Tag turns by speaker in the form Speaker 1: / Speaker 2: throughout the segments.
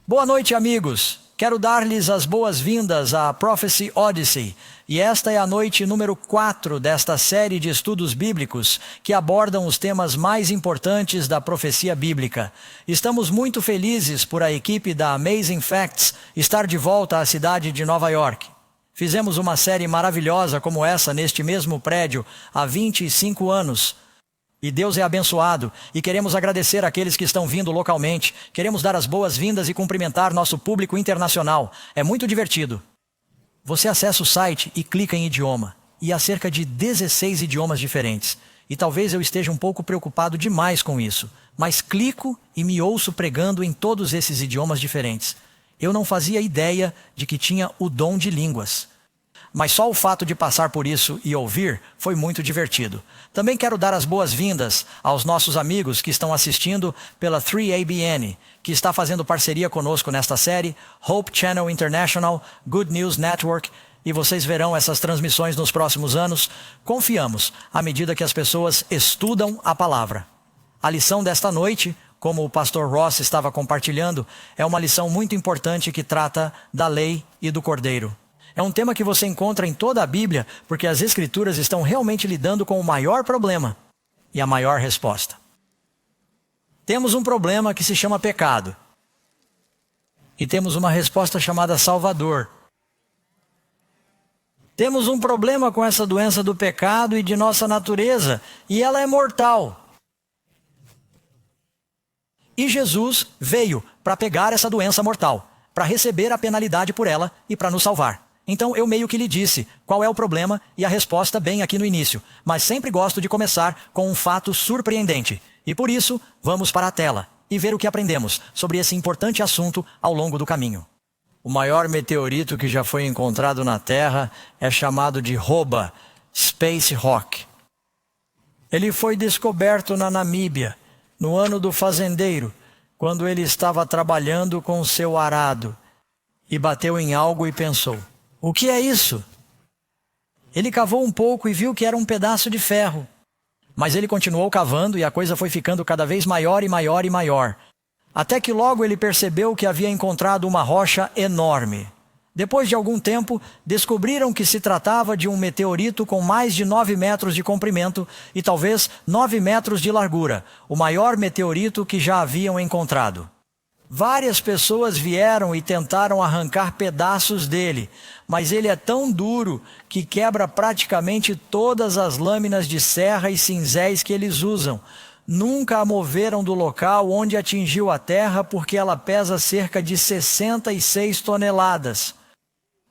Speaker 1: Boa noite, amigos. Quero dar-lhes as boas-vindas à Prophecy Odyssey, e esta é a noite número 4 desta série de estudos bíblicos que abordam os temas mais importantes da profecia bíblica. Estamos muito felizes por a equipe da Amazing Facts estar de volta à cidade de Nova York. Fizemos uma série maravilhosa como essa neste mesmo prédio há 25 anos. E Deus é abençoado, e queremos agradecer àqueles que estão vindo localmente. Queremos dar as boas-vindas e cumprimentar nosso público internacional. É muito divertido. Você acessa o site e clica em idioma, e há cerca de 16 idiomas diferentes. E talvez eu esteja um pouco preocupado demais com isso, mas clico e me ouço pregando em todos esses idiomas diferentes. Eu não fazia ideia de que tinha o dom de línguas. Mas só o fato de passar por isso e ouvir foi muito divertido. Também quero dar as boas-vindas aos nossos amigos que estão assistindo pela 3ABN, que está fazendo parceria conosco nesta série, Hope Channel International, Good News Network, e vocês verão essas transmissões nos próximos anos. Confiamos à medida que as pessoas estudam a palavra. A lição desta noite, como o pastor Ross estava compartilhando, é uma lição muito importante que trata da lei e do Cordeiro. É um tema que você encontra em toda a Bíblia, porque as Escrituras estão realmente lidando com o maior problema e a maior resposta. Temos um problema que se chama pecado. E temos uma resposta chamada Salvador. Temos um problema com essa doença do pecado e de nossa natureza, e ela é mortal. E Jesus veio para pegar essa doença mortal, para receber a penalidade por ela e para nos salvar. Então eu meio que lhe disse qual é o problema e a resposta bem aqui no início, mas sempre gosto de começar com um fato surpreendente. E por isso, vamos para a tela e ver o que aprendemos sobre esse importante assunto ao longo do caminho. O maior meteorito que já foi encontrado na Terra é chamado de Roba, Space Rock. Ele foi descoberto na Namíbia, no ano do fazendeiro, quando ele estava trabalhando com seu arado, e bateu em algo e pensou: o que é isso? Ele cavou um pouco e viu que era um pedaço de ferro. Mas ele continuou cavando e a coisa foi ficando cada vez maior e maior e maior. Até que logo ele percebeu que havia encontrado uma rocha enorme. Depois de algum tempo, descobriram que se tratava de um meteorito com mais de 9 metros de comprimento e talvez 9 metros de largura, o maior meteorito que já haviam encontrado. Várias pessoas vieram e tentaram arrancar pedaços dele, mas ele é tão duro que quebra praticamente todas as lâminas de serra e cinzéis que eles usam. Nunca a moveram do local onde atingiu a terra porque ela pesa cerca de 66 toneladas.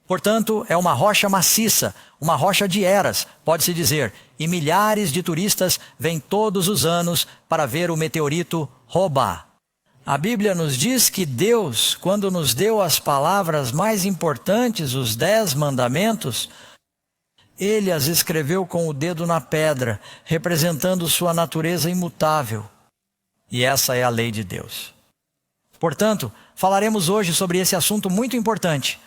Speaker 1: Portanto, é uma rocha maciça, uma rocha de eras, pode-se dizer, e milhares de turistas vêm todos os anos para ver o meteorito Roba. A Bíblia nos diz que Deus, quando nos deu as palavras mais importantes, os 10 mandamentos, Ele as escreveu com o dedo na pedra, representando sua natureza imutável. E essa é a lei de Deus. Portanto, falaremos hoje sobre esse assunto muito importante.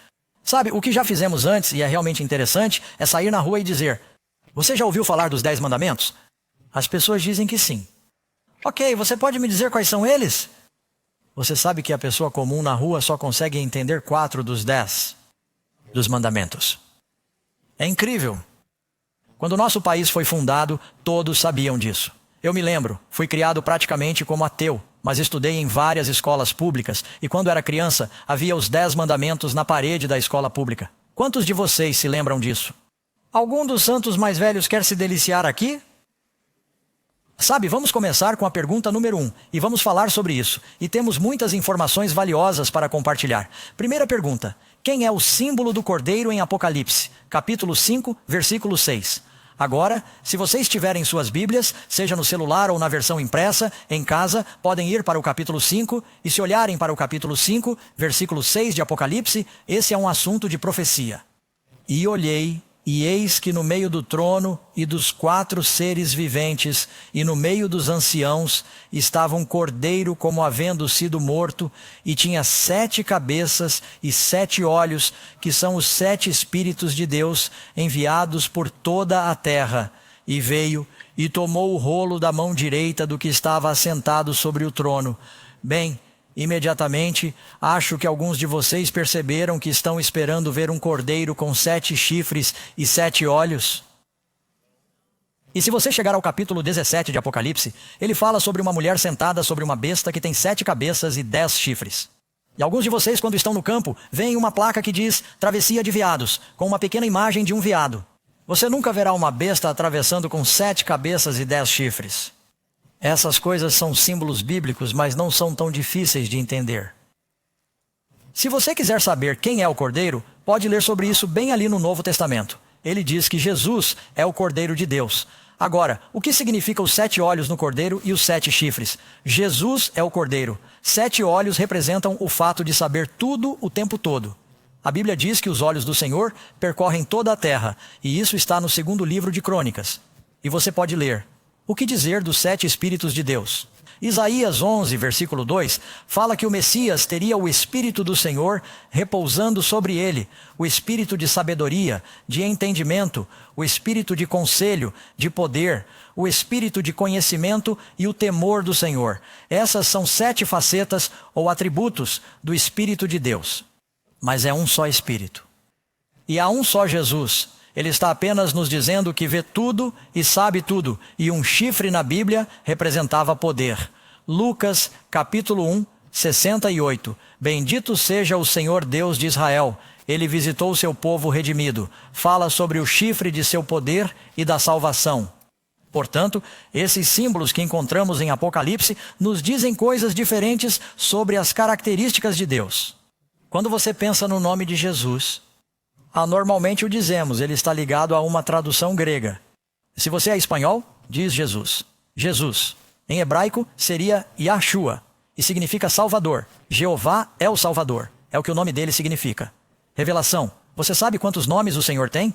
Speaker 1: Sabe, o que já fizemos antes, e é realmente interessante, é sair na rua e dizer: você já ouviu falar dos 10 mandamentos? As pessoas dizem que sim. Ok, você pode me dizer quais são eles? Você sabe que a pessoa comum na rua só consegue entender 4 dos 10 dos mandamentos. É incrível. Quando o nosso país foi fundado, todos sabiam disso. Eu me lembro, fui criado praticamente como ateu, mas estudei em várias escolas públicas, e quando era criança, havia os 10 mandamentos na parede da escola pública. Quantos de vocês se lembram disso? Algum dos santos mais velhos quer se deliciar aqui? Sabe, vamos começar com a pergunta número 1, e vamos falar sobre isso. E temos muitas informações valiosas para compartilhar. Primeira pergunta: quem é o símbolo do Cordeiro em Apocalipse? Capítulo 5, versículo 6. Agora, se vocês tiverem suas Bíblias, seja no celular ou na versão impressa, em casa, podem ir para o capítulo 5, e se olharem para o capítulo 5, versículo 6 de Apocalipse, esse é um assunto de profecia. E olhei, e eis que no meio do trono e dos 4 seres viventes, e no meio dos anciãos, estava um cordeiro como havendo sido morto, e tinha 7 cabeças e 7 olhos, que são os 7 Espíritos de Deus, enviados por toda a terra. E veio, e tomou o rolo da mão direita do que estava assentado sobre o trono. Bem, Imediatamente, acho que alguns de vocês perceberam que estão esperando ver um cordeiro com 7 chifres e 7 olhos. E se você chegar ao capítulo 17 de Apocalipse, ele fala sobre uma mulher sentada sobre uma besta que tem 7 cabeças e 10 chifres. E alguns de vocês, quando estão no campo, veem uma placa que diz travessia de veados, com uma pequena imagem de um veado. Você nunca verá uma besta atravessando com 7 cabeças e 10 chifres. Essas coisas são símbolos bíblicos, mas não são tão difíceis de entender. Se você quiser saber quem é o Cordeiro, pode ler sobre isso bem ali no Novo Testamento. Ele diz que Jesus é o Cordeiro de Deus. Agora, o que significa os 7 olhos no cordeiro e os 7 chifres? Jesus é o cordeiro. 7 olhos representam o fato de saber tudo o tempo todo. A Bíblia diz que os olhos do Senhor percorrem toda a terra, e isso está no 2º livro de Crônicas. E você pode ler: o que dizer dos 7 Espíritos de Deus? Isaías 11, versículo 2, fala que o Messias teria o Espírito do Senhor repousando sobre ele, o Espírito de sabedoria, de entendimento, o Espírito de conselho, de poder, o Espírito de conhecimento e o temor do Senhor. Essas são 7 facetas ou atributos do Espírito de Deus. Mas é um só Espírito. E há um só Jesus. Ele está apenas nos dizendo que vê tudo e sabe tudo, e um chifre na Bíblia representava poder. Lucas, capítulo 1, 68. Bendito seja o Senhor Deus de Israel. Ele visitou o seu povo redimido. Fala sobre o chifre de seu poder e da salvação. Portanto, esses símbolos que encontramos em Apocalipse nos dizem coisas diferentes sobre as características de Deus. Quando você pensa no nome de Jesus, normalmente o dizemos, ele está ligado a uma tradução grega. Se você é espanhol, diz Jesus. Jesus. Em hebraico seria Yahshua, e significa Salvador. Jeová é o Salvador. É o que o nome dele significa. Revelação. Você sabe quantos nomes o Senhor tem?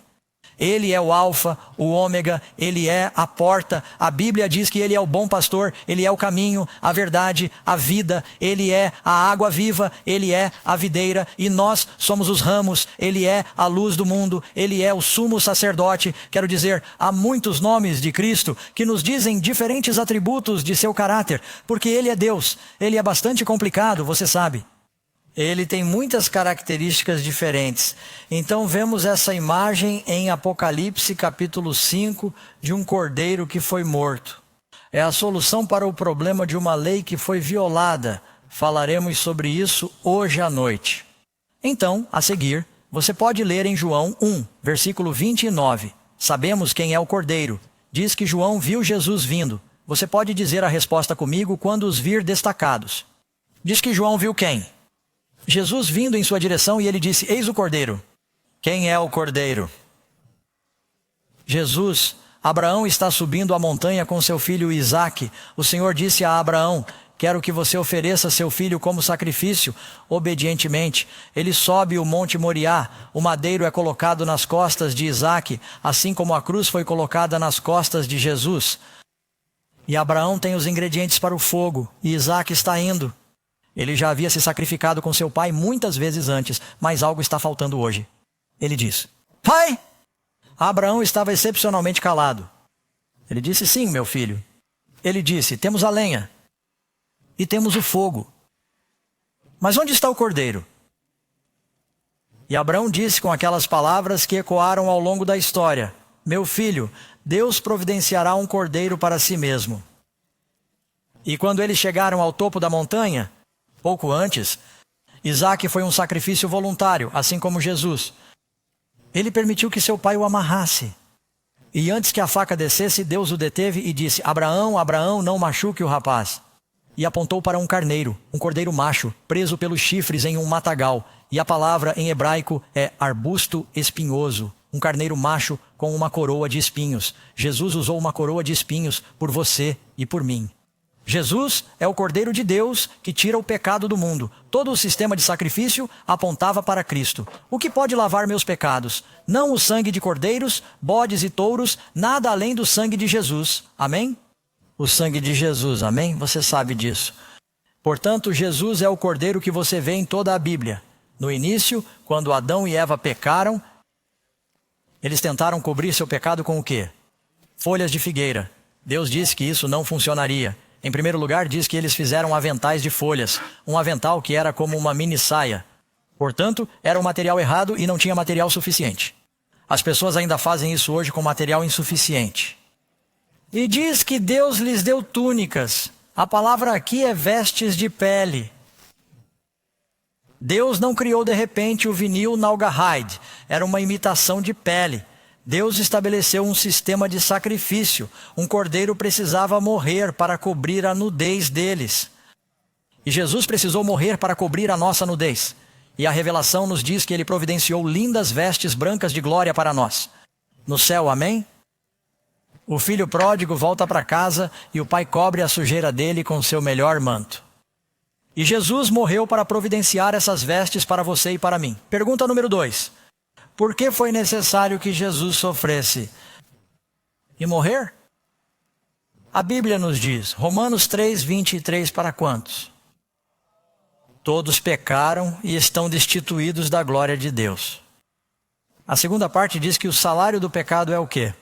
Speaker 1: Ele é o Alfa, o Ômega, ele é a porta. A Bíblia diz que ele é o bom pastor, ele é o caminho, a verdade, a vida. Ele é a água viva, ele é a videira e nós somos os ramos. Ele é a luz do mundo, ele é o sumo sacerdote. Quero dizer, há muitos nomes de Cristo que nos dizem diferentes atributos de seu caráter, porque ele é Deus. Ele é bastante complicado, você sabe. Ele tem muitas características diferentes. Então vemos essa imagem em Apocalipse capítulo 5 de um cordeiro que foi morto. É a solução para o problema de uma lei que foi violada. Falaremos sobre isso hoje à noite. Então, a seguir, você pode ler em João 1, versículo 29. Sabemos quem é o cordeiro. Diz que João viu Jesus vindo. Você pode dizer a resposta comigo quando os vir destacados. Diz que João viu quem? Jesus vindo em sua direção e ele disse: eis o cordeiro. Quem é o cordeiro? Jesus. Abraão está subindo a montanha com seu filho Isaque. O Senhor disse a Abraão: quero que você ofereça seu filho como sacrifício. Obedientemente, ele sobe o monte Moriá. O madeiro é colocado nas costas de Isaque, assim como a cruz foi colocada nas costas de Jesus. E Abraão tem os ingredientes para o fogo, e Isaque está indo. Ele já havia se sacrificado com seu pai muitas vezes antes, mas algo está faltando hoje. Ele diz: pai! Abraão estava excepcionalmente calado. Ele disse: sim, meu filho. Ele disse: temos a lenha e temos o fogo. Mas onde está o cordeiro? E Abraão disse com aquelas palavras que ecoaram ao longo da história: meu filho, Deus providenciará um cordeiro para si mesmo. E quando eles chegaram ao topo da montanha, pouco antes, Isaque foi um sacrifício voluntário, assim como Jesus. Ele permitiu que seu pai o amarrasse. E antes que a faca descesse, Deus o deteve e disse: Abraão, Abraão, não machuque o rapaz. E apontou para um carneiro, um cordeiro macho, preso pelos chifres em um matagal. E a palavra em hebraico é arbusto espinhoso. Um carneiro macho com uma coroa de espinhos. Jesus usou uma coroa de espinhos por você e por mim. Jesus é o Cordeiro de Deus que tira o pecado do mundo. Todo o sistema de sacrifício apontava para Cristo. O que pode lavar meus pecados? Não o sangue de cordeiros, bodes e touros, nada além do sangue de Jesus. Amém? O sangue de Jesus, amém? Você sabe disso. Portanto, Jesus é o Cordeiro que você vê em toda a Bíblia. No início, quando Adão e Eva pecaram, eles tentaram cobrir seu pecado com o quê? Folhas de figueira. Deus disse que isso não funcionaria. Em primeiro lugar, diz que eles fizeram aventais de folhas, um avental que era como uma mini saia. Portanto, era um material errado e não tinha material suficiente. As pessoas ainda fazem isso hoje com material insuficiente. E diz que Deus lhes deu túnicas. A palavra aqui é vestes de pele. Deus não criou de repente o vinil Naugahyde. Era uma imitação de pele. Deus estabeleceu um sistema de sacrifício. Um cordeiro precisava morrer para cobrir a nudez deles. E Jesus precisou morrer para cobrir a nossa nudez. E a revelação nos diz que ele providenciou lindas vestes brancas de glória para nós. No céu, amém? O filho pródigo volta para casa e o pai cobre a sujeira dele com seu melhor manto. E Jesus morreu para providenciar essas vestes para você e para mim. Pergunta número 2. Por que foi necessário que Jesus sofresse e morrer? A Bíblia nos diz, Romanos 3, 23, para quantos? Todos pecaram e estão destituídos da glória de Deus. A segunda parte diz que o salário do pecado é o quê?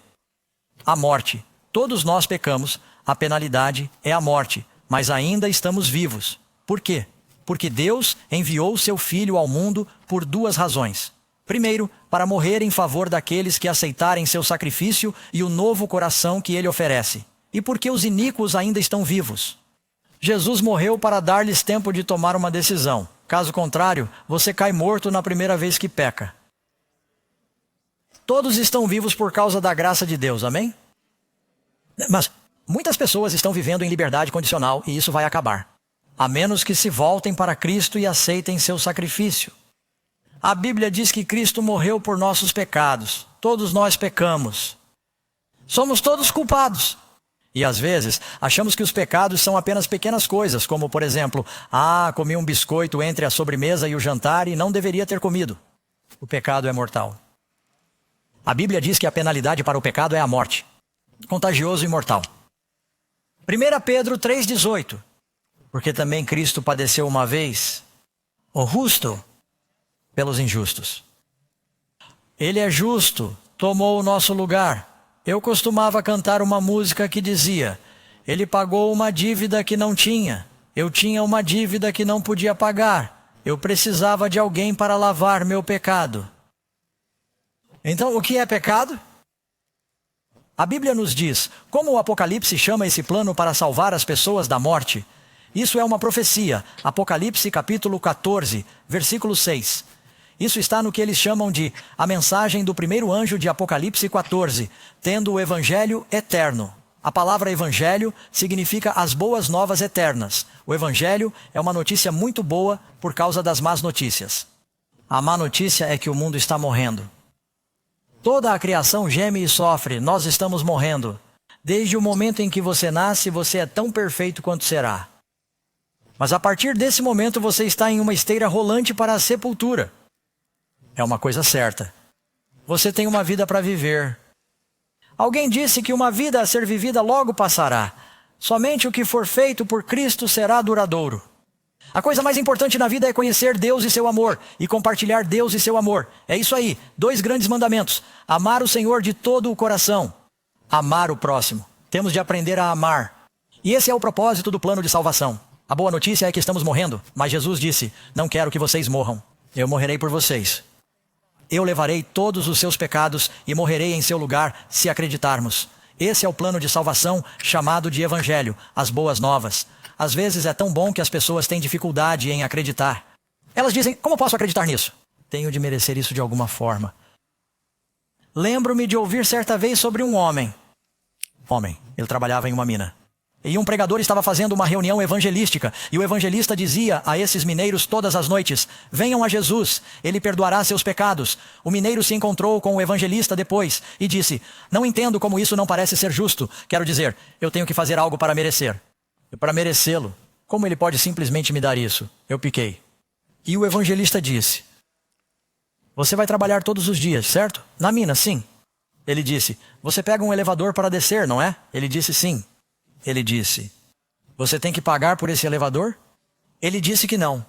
Speaker 1: A morte. Todos nós pecamos, a penalidade é a morte, mas ainda estamos vivos. Por quê? Porque Deus enviou o seu Filho ao mundo por 2 razões. Primeiro, para morrer em favor daqueles que aceitarem seu sacrifício e o novo coração que ele oferece. E porque os iníquos ainda estão vivos. Jesus morreu para dar-lhes tempo de tomar uma decisão. Caso contrário, você cai morto na primeira vez que peca. Todos estão vivos por causa da graça de Deus, amém? Mas muitas pessoas estão vivendo em liberdade condicional e isso vai acabar. A menos que se voltem para Cristo e aceitem seu sacrifício. A Bíblia diz que Cristo morreu por nossos pecados. Todos nós pecamos. Somos todos culpados. E às vezes, achamos que os pecados são apenas pequenas coisas, como por exemplo, comi um biscoito entre a sobremesa e o jantar e não deveria ter comido. O pecado é mortal. A Bíblia diz que a penalidade para o pecado é a morte. Contagioso e mortal. 1 Pedro 3,18. Porque também Cristo padeceu uma vez, o justo, pelos injustos. Ele é justo, tomou o nosso lugar. Eu costumava cantar uma música que dizia, ele pagou uma dívida que não tinha. Eu tinha uma dívida que não podia pagar. Eu precisava de alguém para lavar meu pecado. Então, o que é pecado? A Bíblia nos diz, como o Apocalipse chama esse plano para salvar as pessoas da morte. Isso é uma profecia, Apocalipse capítulo 14, versículo 6. Isso está no que eles chamam de a mensagem do primeiro anjo de Apocalipse 14, tendo o evangelho eterno. A palavra evangelho significa as boas novas eternas. O evangelho é uma notícia muito boa por causa das más notícias. A má notícia é que o mundo está morrendo. Toda a criação geme e sofre, nós estamos morrendo. Desde o momento em que você nasce, você é tão perfeito quanto será. Mas a partir desse momento você está em uma esteira rolante para a sepultura. É uma coisa certa. Você tem uma vida para viver. Alguém disse que uma vida a ser vivida logo passará. Somente o que for feito por Cristo será duradouro. A coisa mais importante na vida é conhecer Deus e seu amor, e compartilhar Deus e seu amor. É isso aí, 2 grandes mandamentos. Amar o Senhor de todo o coração. Amar o próximo. Temos de aprender a amar. E esse é o propósito do plano de salvação. A boa notícia é que estamos morrendo, mas Jesus disse, não quero que vocês morram. Eu morrerei por vocês. Eu levarei todos os seus pecados e morrerei em seu lugar, se acreditarmos. Esse é o plano de salvação chamado de Evangelho, as boas novas. Às vezes é tão bom que as pessoas têm dificuldade em acreditar. Elas dizem, como posso acreditar nisso? Tenho de merecer isso de alguma forma. Lembro-me de ouvir certa vez sobre um homem. Ele trabalhava em uma mina. E um pregador estava fazendo uma reunião evangelística, e o evangelista dizia a esses mineiros todas as noites, venham a Jesus, ele perdoará seus pecados. O mineiro se encontrou com o evangelista depois e disse, não entendo como isso não parece ser justo. Quero dizer, eu tenho que fazer algo para merecer. E para merecê-lo, como ele pode simplesmente me dar isso? Eu piquei. E o evangelista disse, você vai trabalhar todos os dias, certo? Na mina, sim. Ele disse, você pega um elevador para descer, não é? Ele disse sim. Ele disse, você tem que pagar por esse elevador? Ele disse que não.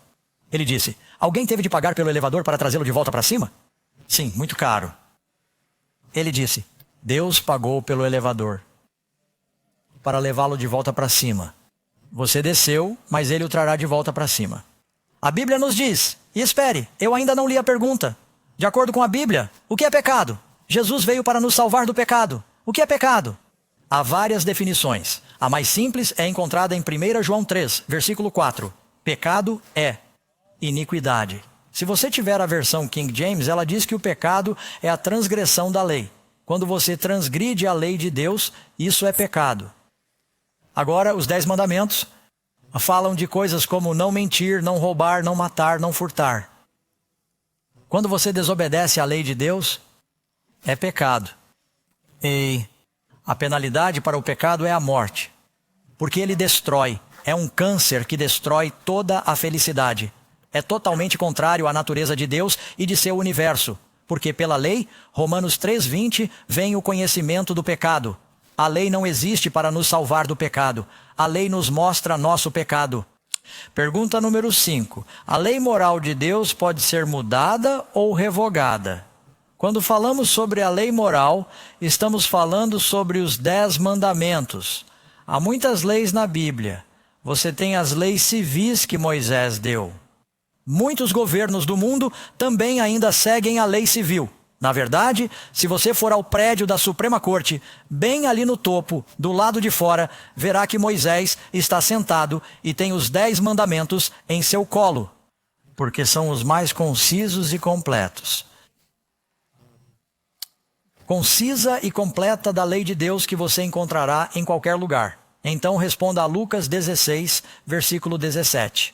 Speaker 1: Ele disse, alguém teve de pagar pelo elevador para trazê-lo de volta para cima? Sim, muito caro. Ele disse, Deus pagou pelo elevador para levá-lo de volta para cima. Você desceu, mas ele o trará de volta para cima. A Bíblia nos diz, e espere, eu ainda não li a pergunta. De acordo com a Bíblia, o que é pecado? Jesus veio para nos salvar do pecado. O que é pecado? Há várias definições. A mais simples é encontrada em 1 João 3, versículo 4. Pecado é iniquidade. Se você tiver a versão King James, ela diz que o pecado é a transgressão da lei. Quando você transgride a lei de Deus, isso é pecado. Agora, os 10 mandamentos falam de coisas como não mentir, não roubar, não matar, não furtar. Quando você desobedece à lei de Deus, é pecado. E a penalidade para o pecado é a morte, porque ele destrói. É um câncer que destrói toda a felicidade. É totalmente contrário à natureza de Deus e de seu universo, porque pela lei, Romanos 3:20, vem o conhecimento do pecado. A lei não existe para nos salvar do pecado. A lei nos mostra nosso pecado. Pergunta número 5. A lei moral de Deus pode ser mudada ou revogada? Quando falamos sobre a lei moral, estamos falando sobre os 10 mandamentos. Há muitas leis na Bíblia. Você tem as leis civis que Moisés deu. Muitos governos do mundo também ainda seguem a lei civil. Na verdade, se você for ao prédio da Suprema Corte, bem ali no topo, do lado de fora, verá que Moisés está sentado e tem os 10 mandamentos em seu colo, porque são os mais concisos e completos. Concisa e completa da lei de Deus que você encontrará em qualquer lugar. Então responda a Lucas 16, versículo 17.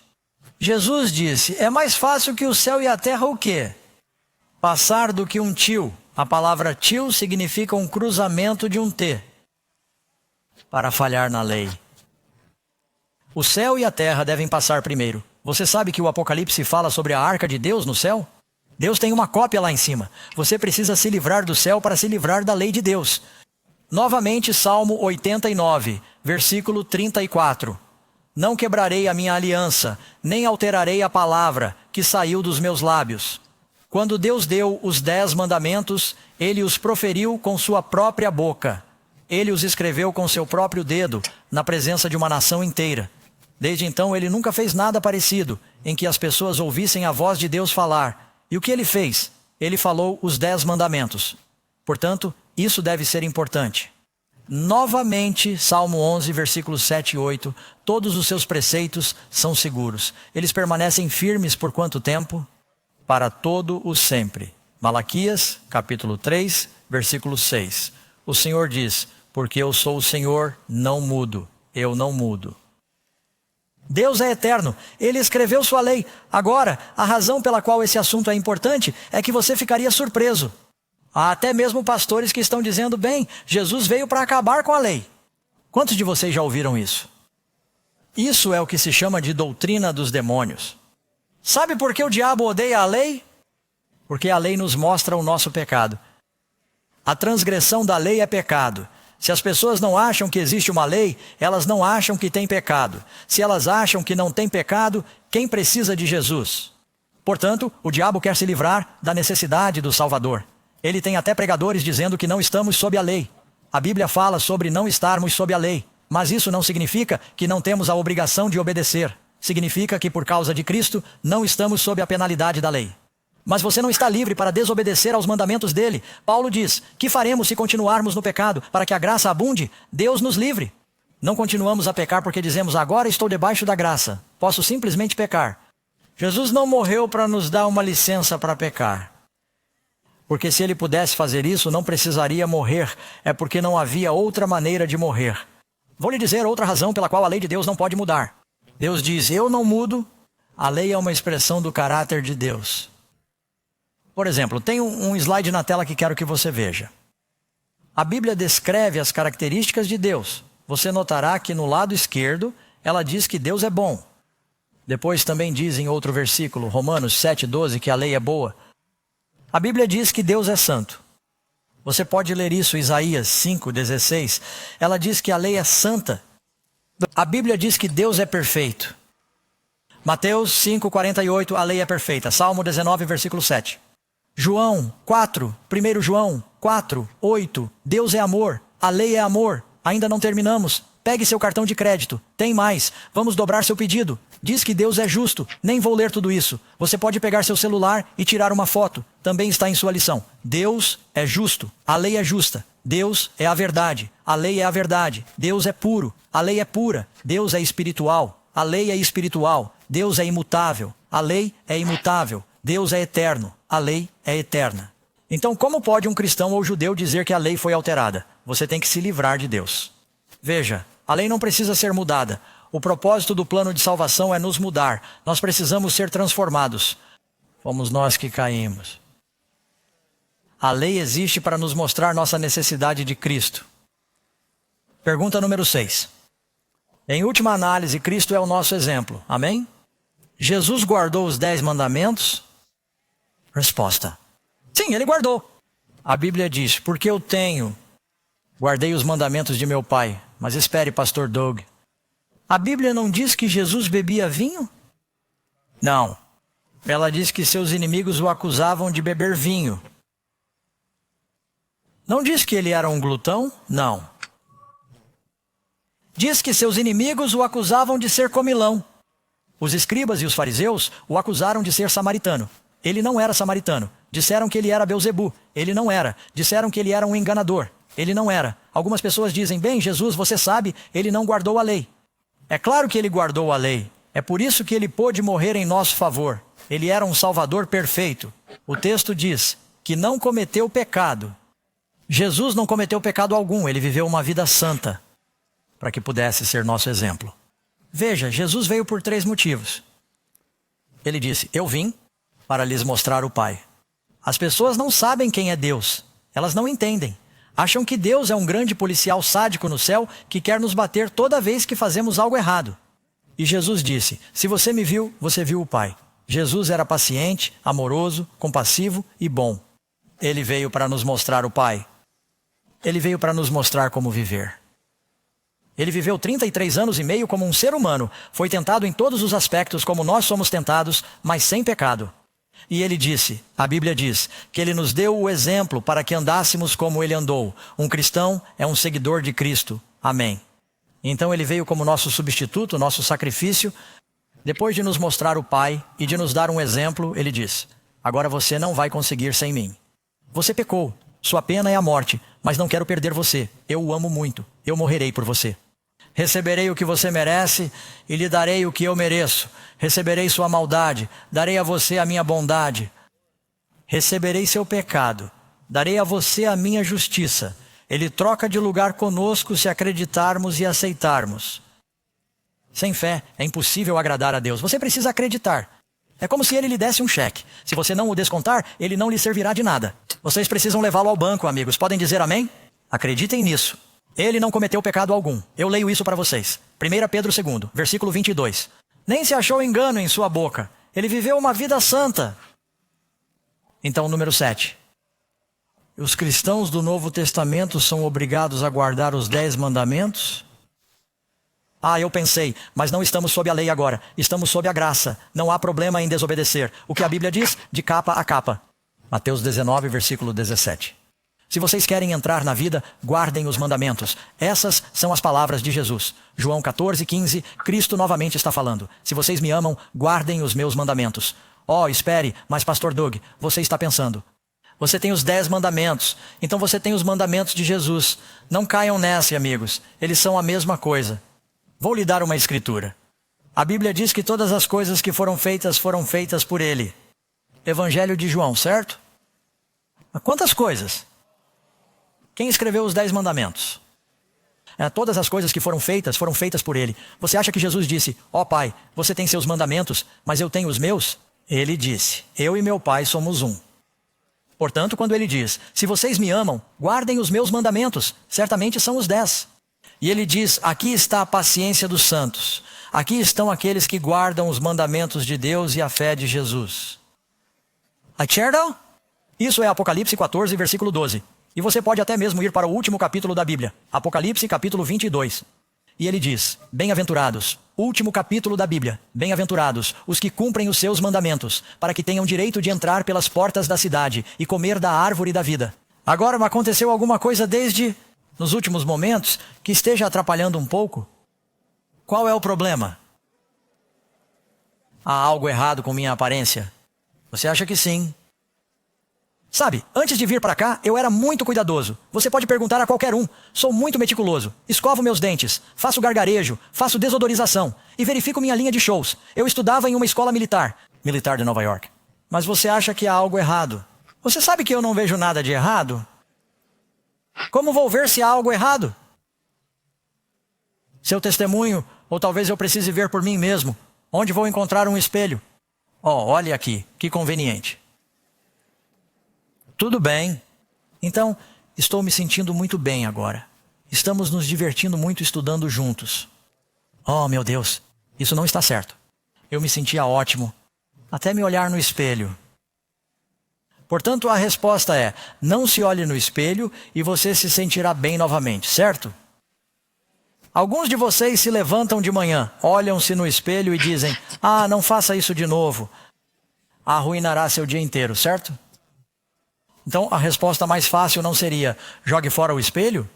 Speaker 1: Jesus disse, é mais fácil que o céu e a terra o quê? Passar do que um til. A palavra til significa um cruzamento de um T. Para falhar na lei. O céu e a terra devem passar primeiro. Você sabe que o Apocalipse fala sobre a arca de Deus no céu? Deus tem uma cópia lá em cima. Você precisa se livrar do céu para se livrar da lei de Deus. Novamente, Salmo 89, versículo 34. Não quebrarei a minha aliança, nem alterarei a palavra que saiu dos meus lábios. Quando Deus deu os 10 mandamentos, Ele os proferiu com sua própria boca. Ele os escreveu com seu próprio dedo, na presença de uma nação inteira. Desde então, Ele nunca fez nada parecido, em que as pessoas ouvissem a voz de Deus falar. E o que Ele fez? Ele falou os 10 mandamentos. Portanto, isso deve ser importante. Novamente, Salmo 11, versículos 7 e 8, todos os seus preceitos são seguros. Eles permanecem firmes por quanto tempo? Para todo o sempre. Malaquias, capítulo 3, versículo 6. O Senhor diz, porque eu sou o Senhor, não mudo, eu não mudo. Deus é eterno, Ele escreveu sua lei. Agora, a razão pela qual esse assunto é importante é que você ficaria surpreso. Há até mesmo pastores que estão dizendo, bem, Jesus veio para acabar com a lei. Quantos de vocês já ouviram isso? Isso é o que se chama de doutrina dos demônios. Sabe por que o diabo odeia a lei? Porque a lei nos mostra o nosso pecado. A transgressão da lei é pecado. Se as pessoas não acham que existe uma lei, elas não acham que tem pecado. Se elas acham que não tem pecado, quem precisa de Jesus? Portanto, o diabo quer se livrar da necessidade do Salvador. Ele tem até pregadores dizendo que não estamos sob a lei. A Bíblia fala sobre não estarmos sob a lei, mas isso não significa que não temos a obrigação de obedecer. Significa que por causa de Cristo não estamos sob a penalidade da lei. Mas você não está livre para desobedecer aos mandamentos dele. Paulo diz, que faremos se continuarmos no pecado? Para que a graça abunde? Deus nos livre. Não continuamos a pecar porque dizemos, agora estou debaixo da graça. Posso simplesmente pecar. Jesus não morreu para nos dar uma licença para pecar. Porque se ele pudesse fazer isso, não precisaria morrer. É porque não havia outra maneira de morrer. Vou lhe dizer outra razão pela qual a lei de Deus não pode mudar. Deus diz, eu não mudo. A lei é uma expressão do caráter de Deus. Por exemplo, tem um slide na tela que quero que você veja. A Bíblia descreve as características de Deus. Você notará que no lado esquerdo, ela diz que Deus é bom. Depois também diz em outro versículo, Romanos 7,12, que a lei é boa. A Bíblia diz que Deus é santo. Você pode ler isso, Isaías 5,16. Ela diz que a lei é santa. A Bíblia diz que Deus é perfeito. Mateus 5,48, a lei é perfeita. Salmo 19, versículo 7. João 4, 1 João 4, 8, Deus é amor, a lei é amor. Ainda não terminamos. Pegue seu cartão de crédito. Tem mais. Vamos dobrar seu pedido. Diz que Deus é justo. Nem vou ler tudo isso. Você pode pegar seu celular e tirar uma foto. Também está em sua lição. Deus é justo. A lei é justa. Deus é a verdade. A lei é a verdade. Deus é puro. A lei é pura. Deus é espiritual. A lei é espiritual. Deus é imutável. A lei é imutável. Deus é eterno. A lei é eterna. Então, como pode um cristão ou judeu dizer que a lei foi alterada? Você tem que se livrar de Deus. Veja, a lei não precisa ser mudada. O propósito do plano de salvação é nos mudar. Nós precisamos ser transformados. Fomos nós que caímos. A lei existe para nos mostrar nossa necessidade de Cristo. Pergunta número 6. Em última análise, Cristo é o nosso exemplo. Amém? Jesus guardou os 10 mandamentos? Resposta. Sim, ele guardou. A Bíblia diz, porque eu guardei os mandamentos de meu pai. Mas espere, pastor Doug. A Bíblia não diz que Jesus bebia vinho? Não. Ela diz que seus inimigos o acusavam de beber vinho. Não diz que ele era um glutão? Não. Diz que seus inimigos o acusavam de ser comilão. Os escribas e os fariseus o acusaram de ser samaritano. Ele não era samaritano. Disseram que ele era Belzebu. Ele não era. Disseram que ele era um enganador. Ele não era. Algumas pessoas dizem, bem, Jesus, você sabe, ele não guardou a lei. É claro que ele guardou a lei. É por isso que ele pôde morrer em nosso favor. Ele era um salvador perfeito. O texto diz que não cometeu pecado. Jesus não cometeu pecado algum. Ele viveu uma vida santa para que pudesse ser nosso exemplo. Veja, Jesus veio por 3 motivos. Ele disse, eu vim para lhes mostrar o Pai. As pessoas não sabem quem é Deus. Elas não entendem. Acham que Deus é um grande policial sádico no céu que quer nos bater toda vez que fazemos algo errado. E Jesus disse, se você me viu, você viu o Pai. Jesus era paciente, amoroso, compassivo e bom. Ele veio para nos mostrar o Pai. Ele veio para nos mostrar como viver. Ele viveu 33 anos e meio como um ser humano. Foi tentado em todos os aspectos como nós somos tentados, mas sem pecado. E ele disse, a Bíblia diz, que ele nos deu o exemplo para que andássemos como ele andou. Um cristão é um seguidor de Cristo. Amém. Então ele veio como nosso substituto, nosso sacrifício. Depois de nos mostrar o Pai e de nos dar um exemplo, ele diz, agora você não vai conseguir sem mim. Você pecou, sua pena é a morte, mas não quero perder você. Eu o amo muito, eu morrerei por você. Receberei o que você merece e lhe darei o que eu mereço. Receberei sua maldade, darei a você a minha bondade. Receberei seu pecado, darei a você a minha justiça. Ele troca de lugar conosco se acreditarmos e aceitarmos. Sem fé é impossível agradar a Deus. Você precisa acreditar. É como se ele lhe desse um cheque. Se você não o descontar, ele não lhe servirá de nada. Vocês precisam levá-lo ao banco, amigos. Podem dizer amém? Acreditem nisso. Ele não cometeu pecado algum. Eu leio isso para vocês. 1 Pedro 2, versículo 22. Nem se achou engano em sua boca. Ele viveu uma vida santa. Então, número 7. Os cristãos do Novo Testamento são obrigados a guardar os 10 mandamentos? Ah, eu pensei, mas não estamos sob a lei agora. Estamos sob a graça. Não há problema em desobedecer. O que a Bíblia diz, de capa a capa. Mateus 19, versículo 17. Se vocês querem entrar na vida, guardem os mandamentos. Essas são as palavras de Jesus. João 14, 15, Cristo novamente está falando. Se vocês me amam, guardem os meus mandamentos. Oh, espere, mas pastor Doug, você está pensando. Você tem os 10 mandamentos, então você tem os mandamentos de Jesus. Não caiam nessa, amigos. Eles são a mesma coisa. Vou lhe dar uma escritura. A Bíblia diz que todas as coisas que foram feitas por Ele. Evangelho de João, certo? Mas quantas coisas? Quem escreveu os 10 mandamentos? Todas as coisas que foram feitas por Ele. Você acha que Jesus disse, ó Pai, você tem seus mandamentos, mas eu tenho os meus? Ele disse, eu e meu Pai somos um. Portanto, quando Ele diz, se vocês me amam, guardem os meus mandamentos, certamente são os 10. E Ele diz, aqui está a paciência dos santos. Aqui estão aqueles que guardam os mandamentos de Deus e a fé de Jesus. Certo? Isso é Apocalipse 14, versículo 12. E você pode até mesmo ir para o último capítulo da Bíblia, Apocalipse capítulo 22. E ele diz, bem-aventurados, último capítulo da Bíblia, bem-aventurados os que cumprem os seus mandamentos, para que tenham direito de entrar pelas portas da cidade e comer da árvore da vida. Agora aconteceu alguma coisa desde nos últimos momentos que esteja atrapalhando um pouco? Qual é o problema? Há algo errado com minha aparência? Você acha que sim? Sabe, antes de vir para cá, eu era muito cuidadoso. Você pode perguntar a qualquer um. Sou muito meticuloso. Escovo meus dentes, faço gargarejo, faço desodorização e verifico minha linha de shows. Eu estudava em uma escola militar de Nova York. Mas você acha que há algo errado? Você sabe que eu não vejo nada de errado? Como vou ver se há algo errado? Seu testemunho, ou talvez eu precise ver por mim mesmo. Onde vou encontrar um espelho? Olhe aqui, que conveniente. Tudo bem. Então, estou me sentindo muito bem agora. Estamos nos divertindo muito estudando juntos. Oh, meu Deus, isso não está certo. Eu me sentia ótimo, até me olhar no espelho. Portanto, a resposta é: não se olhe no espelho e você se sentirá bem novamente, certo? Alguns de vocês se levantam de manhã, olham-se no espelho e dizem: não faça isso de novo. Arruinará seu dia inteiro, certo? Então, a resposta mais fácil não seria: jogue fora o espelho?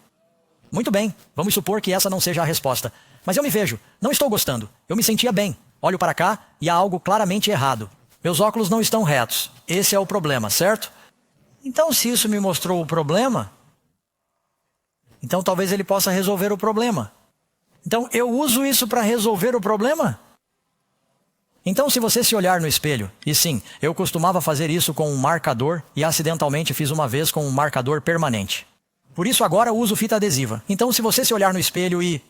Speaker 1: Muito bem, vamos supor que essa não seja a resposta. Mas eu me vejo, não estou gostando, eu me sentia bem. Olho para cá e há algo claramente errado. Meus óculos não estão retos. Esse é o problema, certo? Então, se isso me mostrou o problema, então talvez ele possa resolver o problema. Então, eu uso isso para resolver o problema? Então, se você se olhar no espelho, e sim, eu costumava fazer isso com um marcador e acidentalmente fiz uma vez com um marcador permanente. Por isso agora uso fita adesiva. Então, se você se olhar no espelho e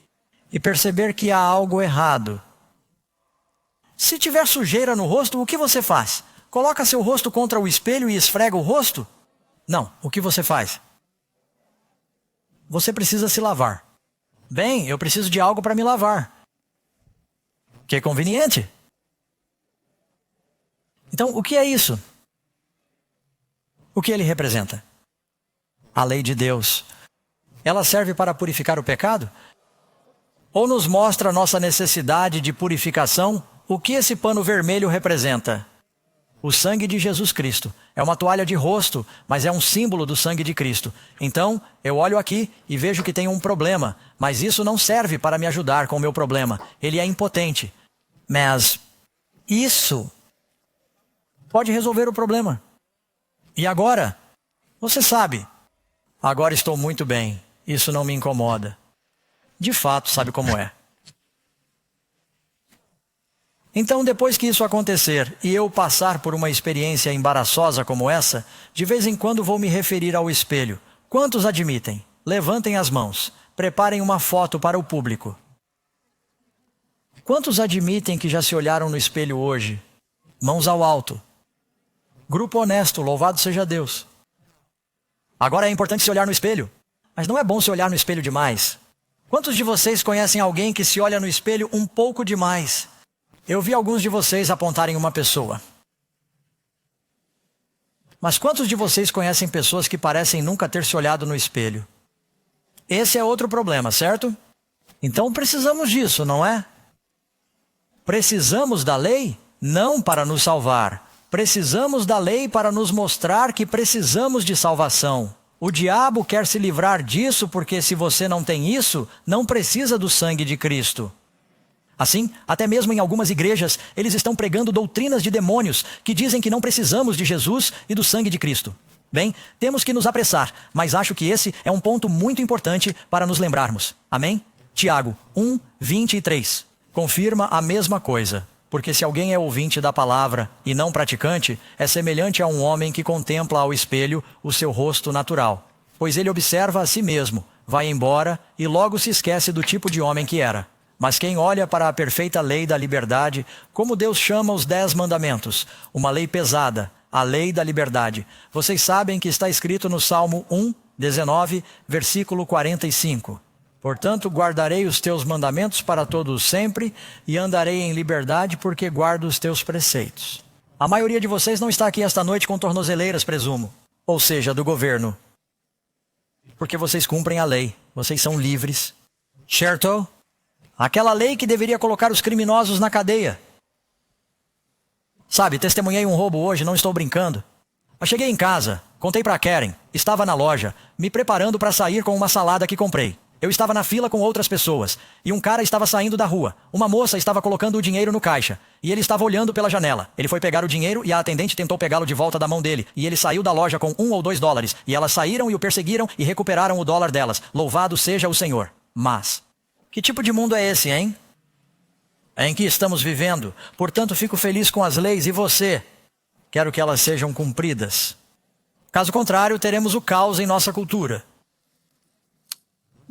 Speaker 1: perceber que há algo errado, se tiver sujeira no rosto, o que você faz? Coloca seu rosto contra o espelho e esfrega o rosto? Não, o que você faz? Você precisa se lavar. Bem, eu preciso de algo para me lavar. Que conveniente. Então, o que é isso? O que ele representa? A lei de Deus. Ela serve para purificar o pecado? Ou nos mostra a nossa necessidade de purificação? O que esse pano vermelho representa? O sangue de Jesus Cristo. É uma toalha de rosto, mas é um símbolo do sangue de Cristo. Então, eu olho aqui e vejo que tem um problema, mas isso não serve para me ajudar com o meu problema. Ele é impotente. Mas isso pode resolver o problema. E agora? Você sabe. Agora estou muito bem. Isso não me incomoda. De fato, sabe como é. Então, depois que isso acontecer e eu passar por uma experiência embaraçosa como essa, de vez em quando vou me referir ao espelho. Quantos admitem? Levantem as mãos. Preparem uma foto para o público. Quantos admitem que já se olharam no espelho hoje? Mãos ao alto. Grupo honesto, louvado seja Deus. Agora é importante se olhar no espelho, mas não é bom se olhar no espelho demais. Quantos de vocês conhecem alguém que se olha no espelho um pouco demais? Eu vi alguns de vocês apontarem uma pessoa. Mas quantos de vocês conhecem pessoas que parecem nunca ter se olhado no espelho? Esse é outro problema, certo? Então precisamos disso, não é? Precisamos da lei? Não para nos salvar. Precisamos da lei para nos mostrar que precisamos de salvação. O diabo quer se livrar disso porque se você não tem isso, não precisa do sangue de Cristo. Assim, até mesmo em algumas igrejas, eles estão pregando doutrinas de demônios que dizem que não precisamos de Jesus e do sangue de Cristo. Bem, temos que nos apressar, mas acho que esse é um ponto muito importante para nos lembrarmos. Amém? Tiago 1:23. Confirma a mesma coisa. Porque se alguém é ouvinte da palavra e não praticante, é semelhante a um homem que contempla ao espelho o seu rosto natural. Pois ele observa a si mesmo, vai embora e logo se esquece do tipo de homem que era. Mas quem olha para a perfeita lei da liberdade, como Deus chama os 10 mandamentos, uma lei pesada, a lei da liberdade. Vocês sabem que está escrito no Salmo 1:19, versículo 45. Portanto, guardarei os teus mandamentos para todos sempre e andarei em liberdade porque guardo os teus preceitos. A maioria de vocês não está aqui esta noite com tornozeleiras, presumo. Ou seja, do governo. Porque vocês cumprem a lei. Vocês são livres. Certo? Aquela lei que deveria colocar os criminosos na cadeia. Sabe, testemunhei um roubo hoje, não estou brincando. Eu cheguei em casa, Contei para Karen. Estava na loja, me preparando para sair com uma salada que comprei. Eu estava na fila com outras pessoas, e um cara estava saindo da rua. Uma moça estava colocando o dinheiro no caixa, e ele estava olhando pela janela. Ele foi pegar o dinheiro e a atendente tentou pegá-lo de volta da mão dele, e ele saiu da loja com $1 ou $2, e elas saíram e o perseguiram e recuperaram o dólar delas. Louvado seja o Senhor. Mas, que tipo de mundo é esse, hein? Em que estamos vivendo. Portanto, fico feliz com as leis e você. Quero que elas sejam cumpridas. Caso contrário, teremos o caos em nossa cultura.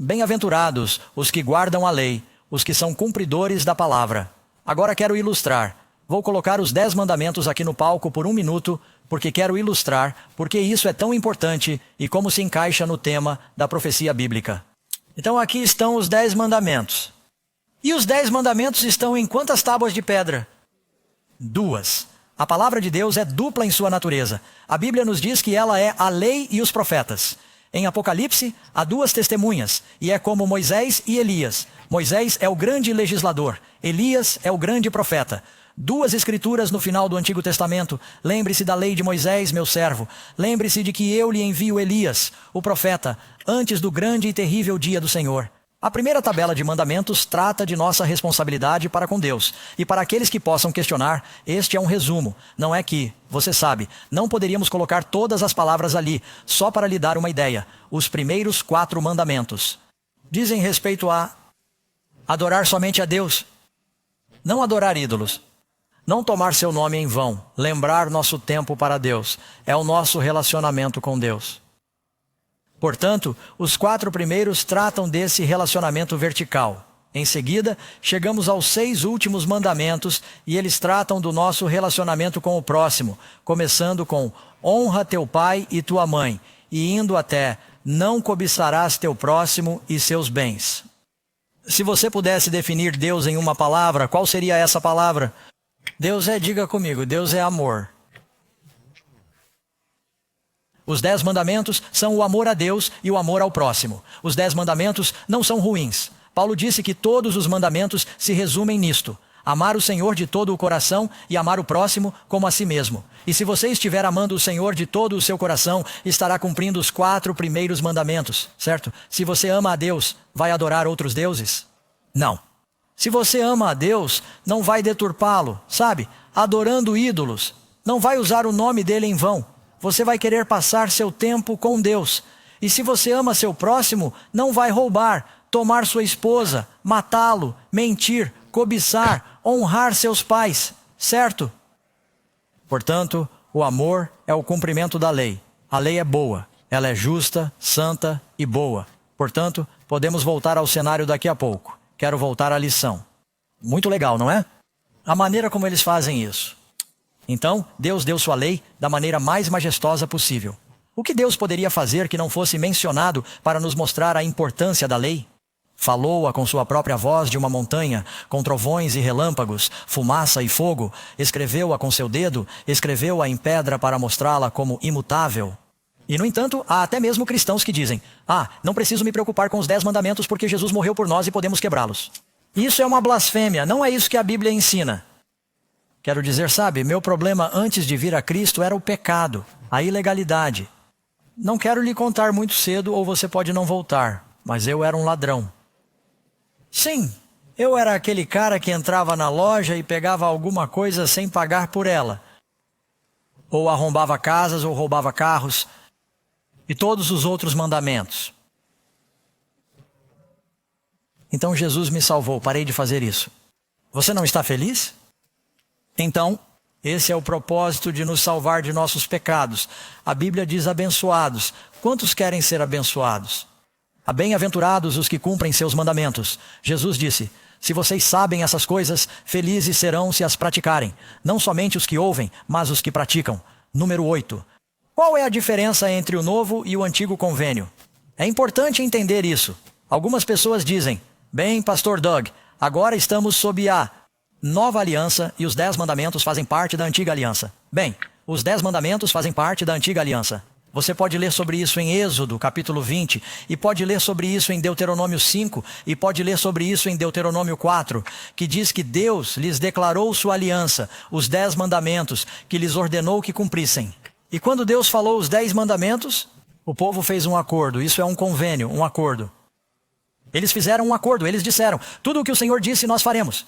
Speaker 1: Bem-aventurados os que guardam a lei, os que são cumpridores da palavra. Agora quero ilustrar. Vou colocar os 10 mandamentos aqui no palco por 1 minuto, porque quero ilustrar porque isso é tão importante e como se encaixa no tema da profecia bíblica. Então aqui estão os 10 mandamentos. E os 10 mandamentos estão em quantas tábuas de pedra? 2. A palavra de Deus é dupla em sua natureza. A Bíblia nos diz que ela é a lei e os profetas. Em Apocalipse, há 2 testemunhas, e é como Moisés e Elias. Moisés é o grande legislador, Elias é o grande profeta. 2 escrituras no final do Antigo Testamento. Lembre-se da lei de Moisés, meu servo. Lembre-se de que eu lhe envio Elias, o profeta, antes do grande e terrível dia do Senhor. A primeira tabela de mandamentos trata de nossa responsabilidade para com Deus. E para aqueles que possam questionar, este é um resumo. Não é que, você sabe, não poderíamos colocar todas as palavras ali, só para lhe dar uma ideia. Os primeiros 4 mandamentos dizem respeito a adorar somente a Deus, não adorar ídolos, não tomar seu nome em vão, lembrar nosso tempo para Deus. É o nosso relacionamento com Deus. Portanto, os 4 primeiros tratam desse relacionamento vertical. Em seguida, chegamos aos 6 últimos mandamentos e eles tratam do nosso relacionamento com o próximo, começando com honra teu pai e tua mãe, e indo até não cobiçarás teu próximo e seus bens. Se você pudesse definir Deus em uma palavra, qual seria essa palavra? Diga comigo, Deus é amor. Os 10 mandamentos são o amor a Deus e o amor ao próximo. Os 10 mandamentos não são ruins. Paulo disse que todos os mandamentos se resumem nisto: amar o Senhor de todo o coração e amar o próximo como a si mesmo. E se você estiver amando o Senhor de todo o seu coração, estará cumprindo os 4 primeiros mandamentos, certo? Se você ama a Deus, vai adorar outros deuses? Não. Se você ama a Deus, não vai deturpá-lo, sabe? Adorando ídolos. Não vai usar o nome dele em vão. Você vai querer passar seu tempo com Deus. E se você ama seu próximo, não vai roubar, tomar sua esposa, matá-lo, mentir, cobiçar, honrar seus pais, certo? Portanto, o amor é o cumprimento da lei. A lei é boa, ela é justa, santa e boa. Portanto, podemos voltar ao cenário daqui a pouco. Quero voltar à lição. Muito legal, não é? A maneira como eles fazem isso. Então, Deus deu sua lei da maneira mais majestosa possível. O que Deus poderia fazer que não fosse mencionado para nos mostrar a importância da lei? Falou-a com sua própria voz de uma montanha, com trovões e relâmpagos, fumaça e fogo. Escreveu-a com seu dedo, escreveu-a em pedra para mostrá-la como imutável. E, no entanto, há até mesmo cristãos que dizem: não preciso me preocupar com os 10 mandamentos porque Jesus morreu por nós e podemos quebrá-los. Isso é uma blasfêmia, não é isso que a Bíblia ensina. Quero dizer, sabe, meu problema antes de vir a Cristo era o pecado, a ilegalidade. Não quero lhe contar muito cedo ou você pode não voltar, mas eu era um ladrão. Sim, eu era aquele cara que entrava na loja e pegava alguma coisa sem pagar por ela. Ou arrombava casas ou roubava carros. E todos os outros mandamentos. Então Jesus me salvou, parei de fazer isso. Você não está feliz? Então, esse é o propósito de nos salvar de nossos pecados. A Bíblia diz abençoados. Quantos querem ser abençoados? Bem-aventurados os que cumprem seus mandamentos. Jesus disse: se vocês sabem essas coisas, felizes serão se as praticarem. Não somente os que ouvem, mas os que praticam. Número 8. Qual é a diferença entre o novo e o antigo convênio? É importante entender isso. Algumas pessoas dizem: bem, pastor Doug, agora estamos sob a nova aliança e os 10 mandamentos fazem parte da antiga aliança. Bem, os 10 mandamentos fazem parte da antiga aliança. Você pode ler sobre isso em Êxodo, capítulo 20, e pode ler sobre isso em Deuteronômio 5, e pode ler sobre isso em Deuteronômio 4, que diz que Deus lhes declarou sua aliança, os 10 mandamentos, que lhes ordenou que cumprissem. E quando Deus falou os 10 mandamentos, o povo fez um acordo. Isso é um convênio, um acordo. Eles fizeram um acordo, eles disseram, tudo o que o Senhor disse nós faremos.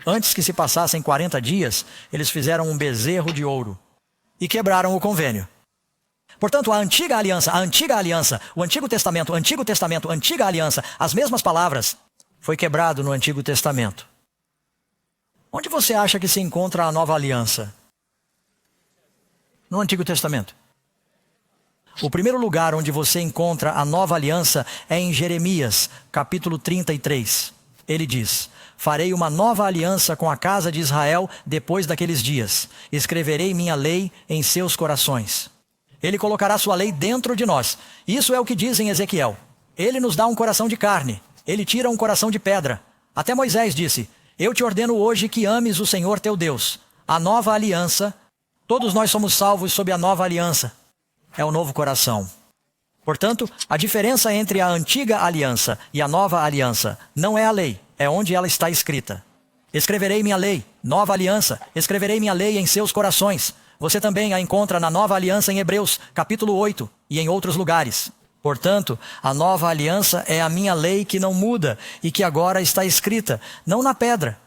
Speaker 1: Antes que se passassem 40 dias, eles fizeram um bezerro de ouro e quebraram o convênio. Portanto, a antiga aliança, o Antigo Testamento, antiga aliança, as mesmas palavras, foi quebrado no Antigo Testamento. Onde você acha que se encontra a nova aliança? No Antigo Testamento. O primeiro lugar onde você encontra a nova aliança é em Jeremias, capítulo 33. Ele diz: farei uma nova aliança com a casa de Israel depois daqueles dias. Escreverei minha lei em seus corações. Ele colocará sua lei dentro de nós. Isso é o que diz em Ezequiel. Ele nos dá um coração de carne. Ele tira um coração de pedra. Até Moisés disse: eu te ordeno hoje que ames o Senhor teu Deus. A nova aliança, todos nós somos salvos sob a nova aliança. É o novo coração. Portanto, a diferença entre a antiga aliança e a nova aliança não é a lei, é onde ela está escrita. Escreverei minha lei, nova aliança, escreverei minha lei em seus corações. Você também a encontra na nova aliança em Hebreus, capítulo 8, e em outros lugares. Portanto, a nova aliança é a minha lei que não muda e que agora está escrita, não na pedra,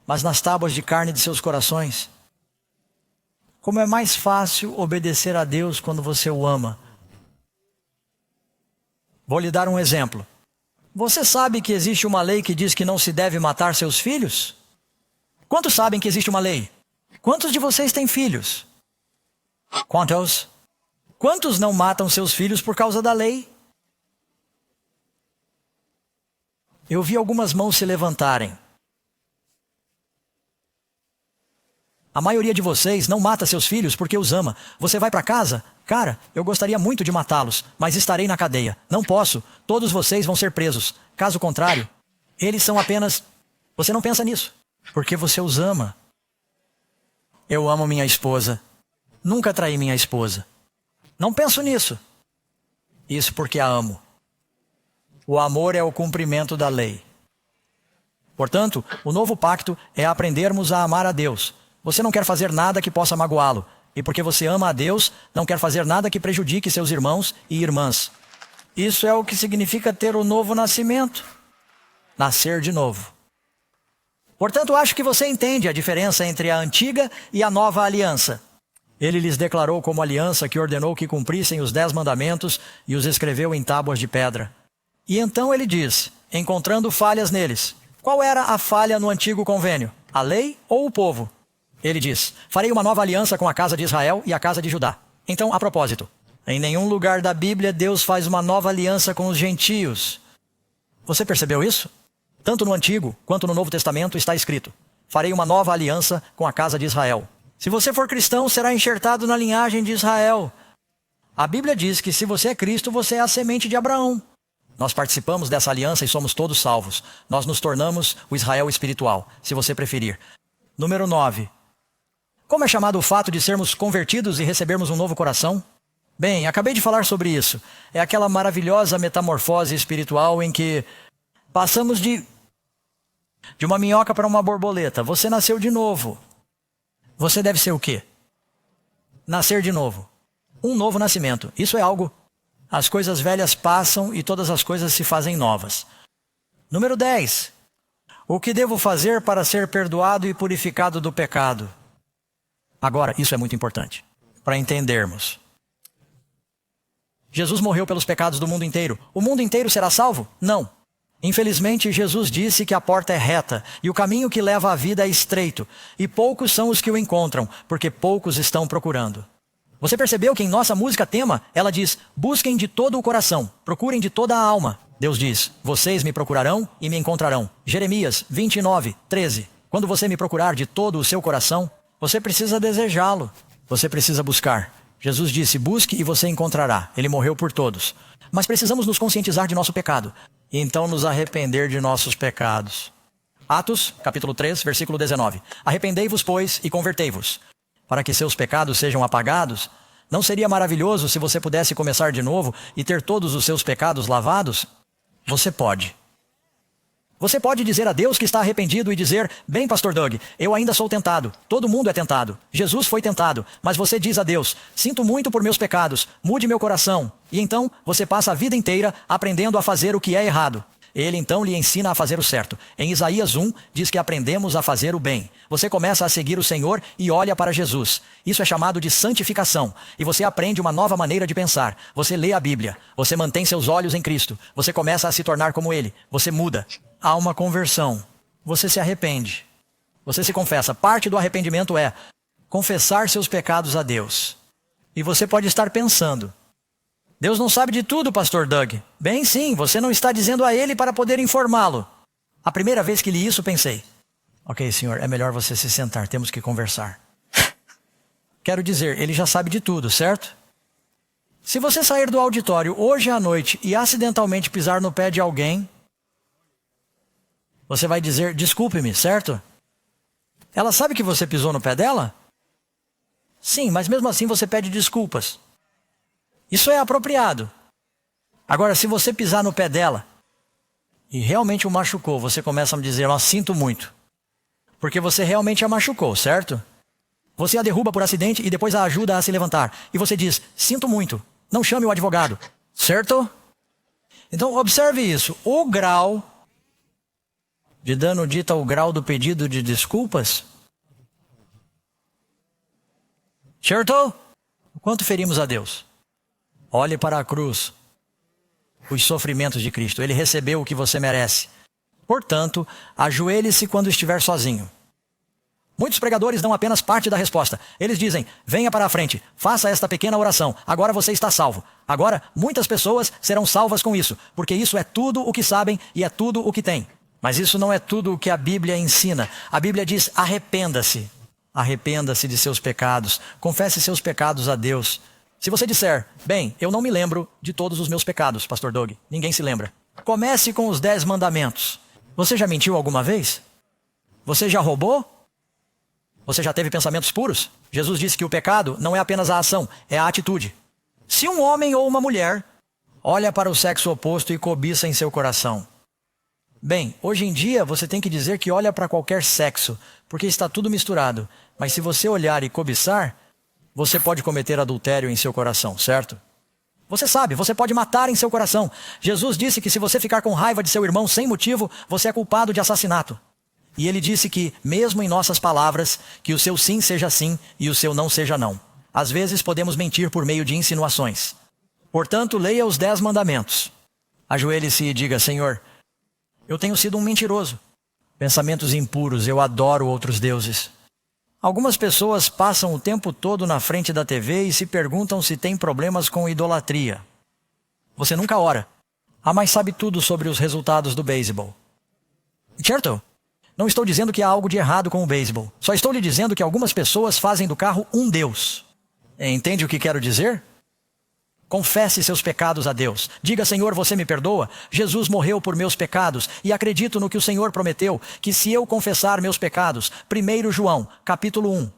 Speaker 1: mas nas tábuas de carne de seus corações. Como é mais fácil obedecer a Deus quando você o ama. Vou lhe dar um exemplo. Você sabe que existe uma lei que diz que não se deve matar seus filhos? Quantos sabem que existe uma lei? Quantos de vocês têm filhos? Quantos? Quantos não matam seus filhos por causa da lei? Eu vi algumas mãos se levantarem. A maioria de vocês não mata seus filhos porque os ama. Você vai para casa? Cara, eu gostaria muito de matá-los, mas estarei na cadeia. Não posso. Todos vocês vão ser presos. Caso contrário, eles são apenas... Você não pensa nisso, porque você os ama. Eu amo minha esposa. Nunca traí minha esposa. Não penso nisso. Isso porque a amo. O amor é o cumprimento da lei. Portanto, o novo pacto é aprendermos a amar a Deus. Você não quer fazer nada que possa magoá-lo. E porque você ama a Deus, não quer fazer nada que prejudique seus irmãos e irmãs. Isso é o que significa ter o novo nascimento. Nascer de novo. Portanto, acho que você entende a diferença entre a antiga e a nova aliança. Ele lhes declarou como aliança que ordenou que cumprissem os 10 mandamentos e os escreveu em tábuas de pedra. E então ele diz, encontrando falhas neles, qual era a falha no antigo convênio? A lei ou o povo? Ele diz, farei uma nova aliança com a casa de Israel e a casa de Judá. Então, a propósito, em nenhum lugar da Bíblia Deus faz uma nova aliança com os gentios. Você percebeu isso? Tanto no Antigo quanto no Novo Testamento está escrito, farei uma nova aliança com a casa de Israel. Se você for cristão, será enxertado na linhagem de Israel. A Bíblia diz que se você é Cristo, você é a semente de Abraão. Nós participamos dessa aliança e somos todos salvos. Nós nos tornamos o Israel espiritual, se você preferir. Número 9. Como é chamado o fato de sermos convertidos e recebermos um novo coração? Bem, acabei de falar sobre isso. É aquela maravilhosa metamorfose espiritual em que passamos de uma minhoca para uma borboleta. Você nasceu de novo. Você deve ser o quê? Nascer de novo. Um novo nascimento. Isso é algo. As coisas velhas passam e todas as coisas se fazem novas. Número 10. O que devo fazer para ser perdoado e purificado do pecado? Agora, isso é muito importante, para entendermos. Jesus morreu pelos pecados do mundo inteiro. O mundo inteiro será salvo? Não. Infelizmente, Jesus disse que a porta é reta e o caminho que leva à vida é estreito. E poucos são os que o encontram, porque poucos estão procurando. Você percebeu que em nossa música tema, ela diz, busquem de todo o coração, procurem de toda a alma. Deus diz, vocês me procurarão e me encontrarão. Jeremias 29, 13. Quando você me procurar de todo o seu coração, você precisa desejá-lo. Você precisa buscar. Jesus disse, busque e você encontrará. Ele morreu por todos. Mas precisamos nos conscientizar de nosso pecado. E então nos arrepender de nossos pecados. Atos, capítulo 3, versículo 19. Arrependei-vos, pois, e convertei-vos, para que seus pecados sejam apagados. Não seria maravilhoso se você pudesse começar de novo e ter todos os seus pecados lavados? Você pode. Você pode dizer a Deus que está arrependido e dizer, bem, pastor Doug, eu ainda sou tentado. Todo mundo é tentado. Jesus foi tentado. Mas você diz a Deus, sinto muito por meus pecados, mude meu coração. E então você passa a vida inteira aprendendo a fazer o que é errado. Ele então lhe ensina a fazer o certo. Em Isaías 1, diz que aprendemos a fazer o bem. Você começa a seguir o Senhor e olha para Jesus. Isso é chamado de santificação. E você aprende uma nova maneira de pensar. Você lê a Bíblia. Você mantém seus olhos em Cristo. Você começa a se tornar como Ele. Você muda. Há uma conversão. Você se arrepende. Você se confessa. Parte do arrependimento é confessar seus pecados a Deus. E você pode estar pensando, Deus não sabe de tudo, pastor Doug. Bem, sim, você não está dizendo a Ele para poder informá-lo. A primeira vez que li isso, pensei, ok, senhor, é melhor você se sentar, temos que conversar. Quero dizer, Ele já sabe de tudo, certo? Se você sair do auditório hoje à noite e acidentalmente pisar no pé de alguém, você vai dizer, desculpe-me, certo? Ela sabe que você pisou no pé dela? Sim, mas mesmo assim você pede desculpas. Isso é apropriado. Agora, se você pisar no pé dela e realmente o machucou, você começa a me dizer, sinto muito. Porque você realmente a machucou, certo? Você a derruba por acidente e depois a ajuda a se levantar. E você diz, sinto muito, não chame o advogado, certo? Então, observe isso. O grau de dano dita o grau do pedido de desculpas. Certo? O quanto ferimos a Deus? Olhe para a cruz, os sofrimentos de Cristo. Ele recebeu o que você merece. Portanto, ajoelhe-se quando estiver sozinho. Muitos pregadores dão apenas parte da resposta. Eles dizem, venha para a frente, faça esta pequena oração, agora você está salvo. Agora, muitas pessoas serão salvas com isso, porque isso é tudo o que sabem e é tudo o que têm. Mas isso não é tudo o que a Bíblia ensina. A Bíblia diz, arrependa-se. Arrependa-se de seus pecados, confesse seus pecados a Deus. Se você disser, bem, eu não me lembro de todos os meus pecados, pastor Doug. Ninguém se lembra. Comece com os 10 mandamentos. Você já mentiu alguma vez? Você já roubou? Você já teve pensamentos puros? Jesus disse que o pecado não é apenas a ação, é a atitude. Se um homem ou uma mulher olha para o sexo oposto e cobiça em seu coração. Bem, hoje em dia você tem que dizer que olha para qualquer sexo, porque está tudo misturado. Mas se você olhar e cobiçar, você pode cometer adultério em seu coração, certo? Você sabe, você pode matar em seu coração. Jesus disse que se você ficar com raiva de seu irmão sem motivo, você é culpado de assassinato. E ele disse que, mesmo em nossas palavras, que o seu sim seja sim e o seu não seja não. Às vezes podemos mentir por meio de insinuações. Portanto, leia os 10 mandamentos. Ajoelhe-se e diga, Senhor, eu tenho sido um mentiroso. Pensamentos impuros, eu adoro outros deuses. Algumas pessoas passam o tempo todo na frente da TV e se perguntam se tem problemas com idolatria. Você nunca ora. Mas sabe tudo sobre os resultados do beisebol. Certo? Não estou dizendo que há algo de errado com o beisebol. Só estou lhe dizendo que algumas pessoas fazem do carro um Deus. Entende o que quero dizer? Confesse seus pecados a Deus. Diga, Senhor, você me perdoa? Jesus morreu por meus pecados e acredito no que o Senhor prometeu, que se eu confessar meus pecados, 1 João, capítulo 1,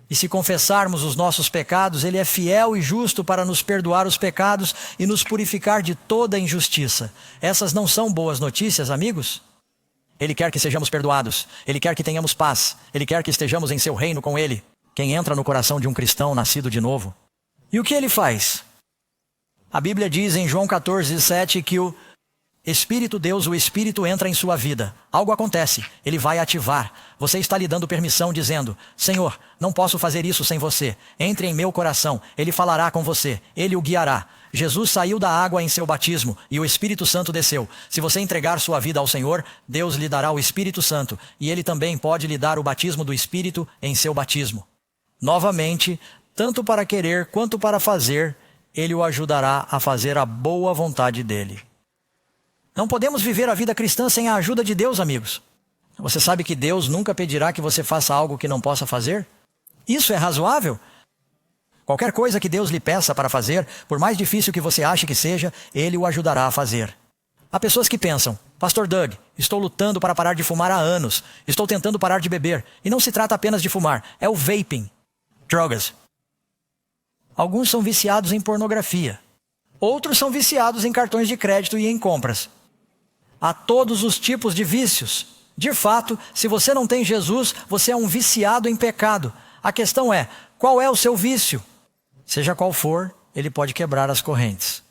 Speaker 1: e se confessarmos os nossos pecados, Ele é fiel e justo para nos perdoar os pecados e nos purificar de toda injustiça. Essas não são boas notícias, amigos? Ele quer que sejamos perdoados. Ele quer que tenhamos paz. Ele quer que estejamos em seu reino com Ele. Quem entra no coração de um cristão nascido de novo. E o que Ele faz? A Bíblia diz em João 14:7 que o Espírito Deus, o Espírito entra em sua vida. Algo acontece, Ele vai ativar. Você está lhe dando permissão dizendo, Senhor, não posso fazer isso sem você. Entre em meu coração, Ele falará com você, Ele o guiará. Jesus saiu da água em seu batismo e o Espírito Santo desceu. Se você entregar sua vida ao Senhor, Deus lhe dará o Espírito Santo e Ele também pode lhe dar o batismo do Espírito em seu batismo. Novamente, tanto para querer quanto para fazer, Ele o ajudará a fazer a boa vontade dEle. Não podemos viver a vida cristã sem a ajuda de Deus, amigos. Você sabe que Deus nunca pedirá que você faça algo que não possa fazer? Isso é razoável? Qualquer coisa que Deus lhe peça para fazer, por mais difícil que você ache que seja, Ele o ajudará a fazer. Há pessoas que pensam, Pastor Doug, estou lutando para parar de fumar há anos, estou tentando parar de beber, e não se trata apenas de fumar, é o vaping, drogas. Alguns são viciados em pornografia. Outros são viciados em cartões de crédito e em compras. a todos os tipos de vícios. De fato, se você não tem Jesus, você é um viciado em pecado. A questão é, qual é o seu vício? Seja qual for, ele pode quebrar as correntes.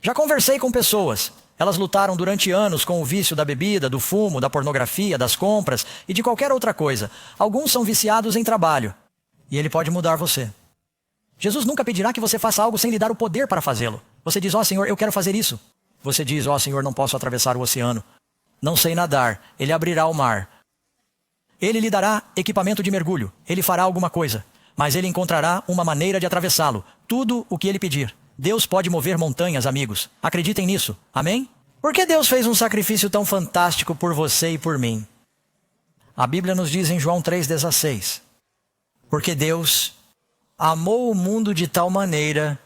Speaker 1: Já conversei com pessoas. Elas lutaram durante anos com o vício da bebida, do fumo, da pornografia, das compras e de qualquer outra coisa. Alguns são viciados em trabalho. E ele pode mudar você. Jesus nunca pedirá que você faça algo sem lhe dar o poder para fazê-lo. Você diz, ó Senhor, eu quero fazer isso. Você diz, ó Senhor, não posso atravessar o oceano. Não sei nadar. Ele abrirá o mar. Ele lhe dará equipamento de mergulho. Ele fará alguma coisa. Mas ele encontrará uma maneira de atravessá-lo. Tudo o que ele pedir. Deus pode mover montanhas, amigos. Acreditem nisso. Amém? Por que Deus fez um sacrifício tão fantástico por você e por mim? A Bíblia nos diz em João 3,16. Porque Deus amou o mundo de tal maneira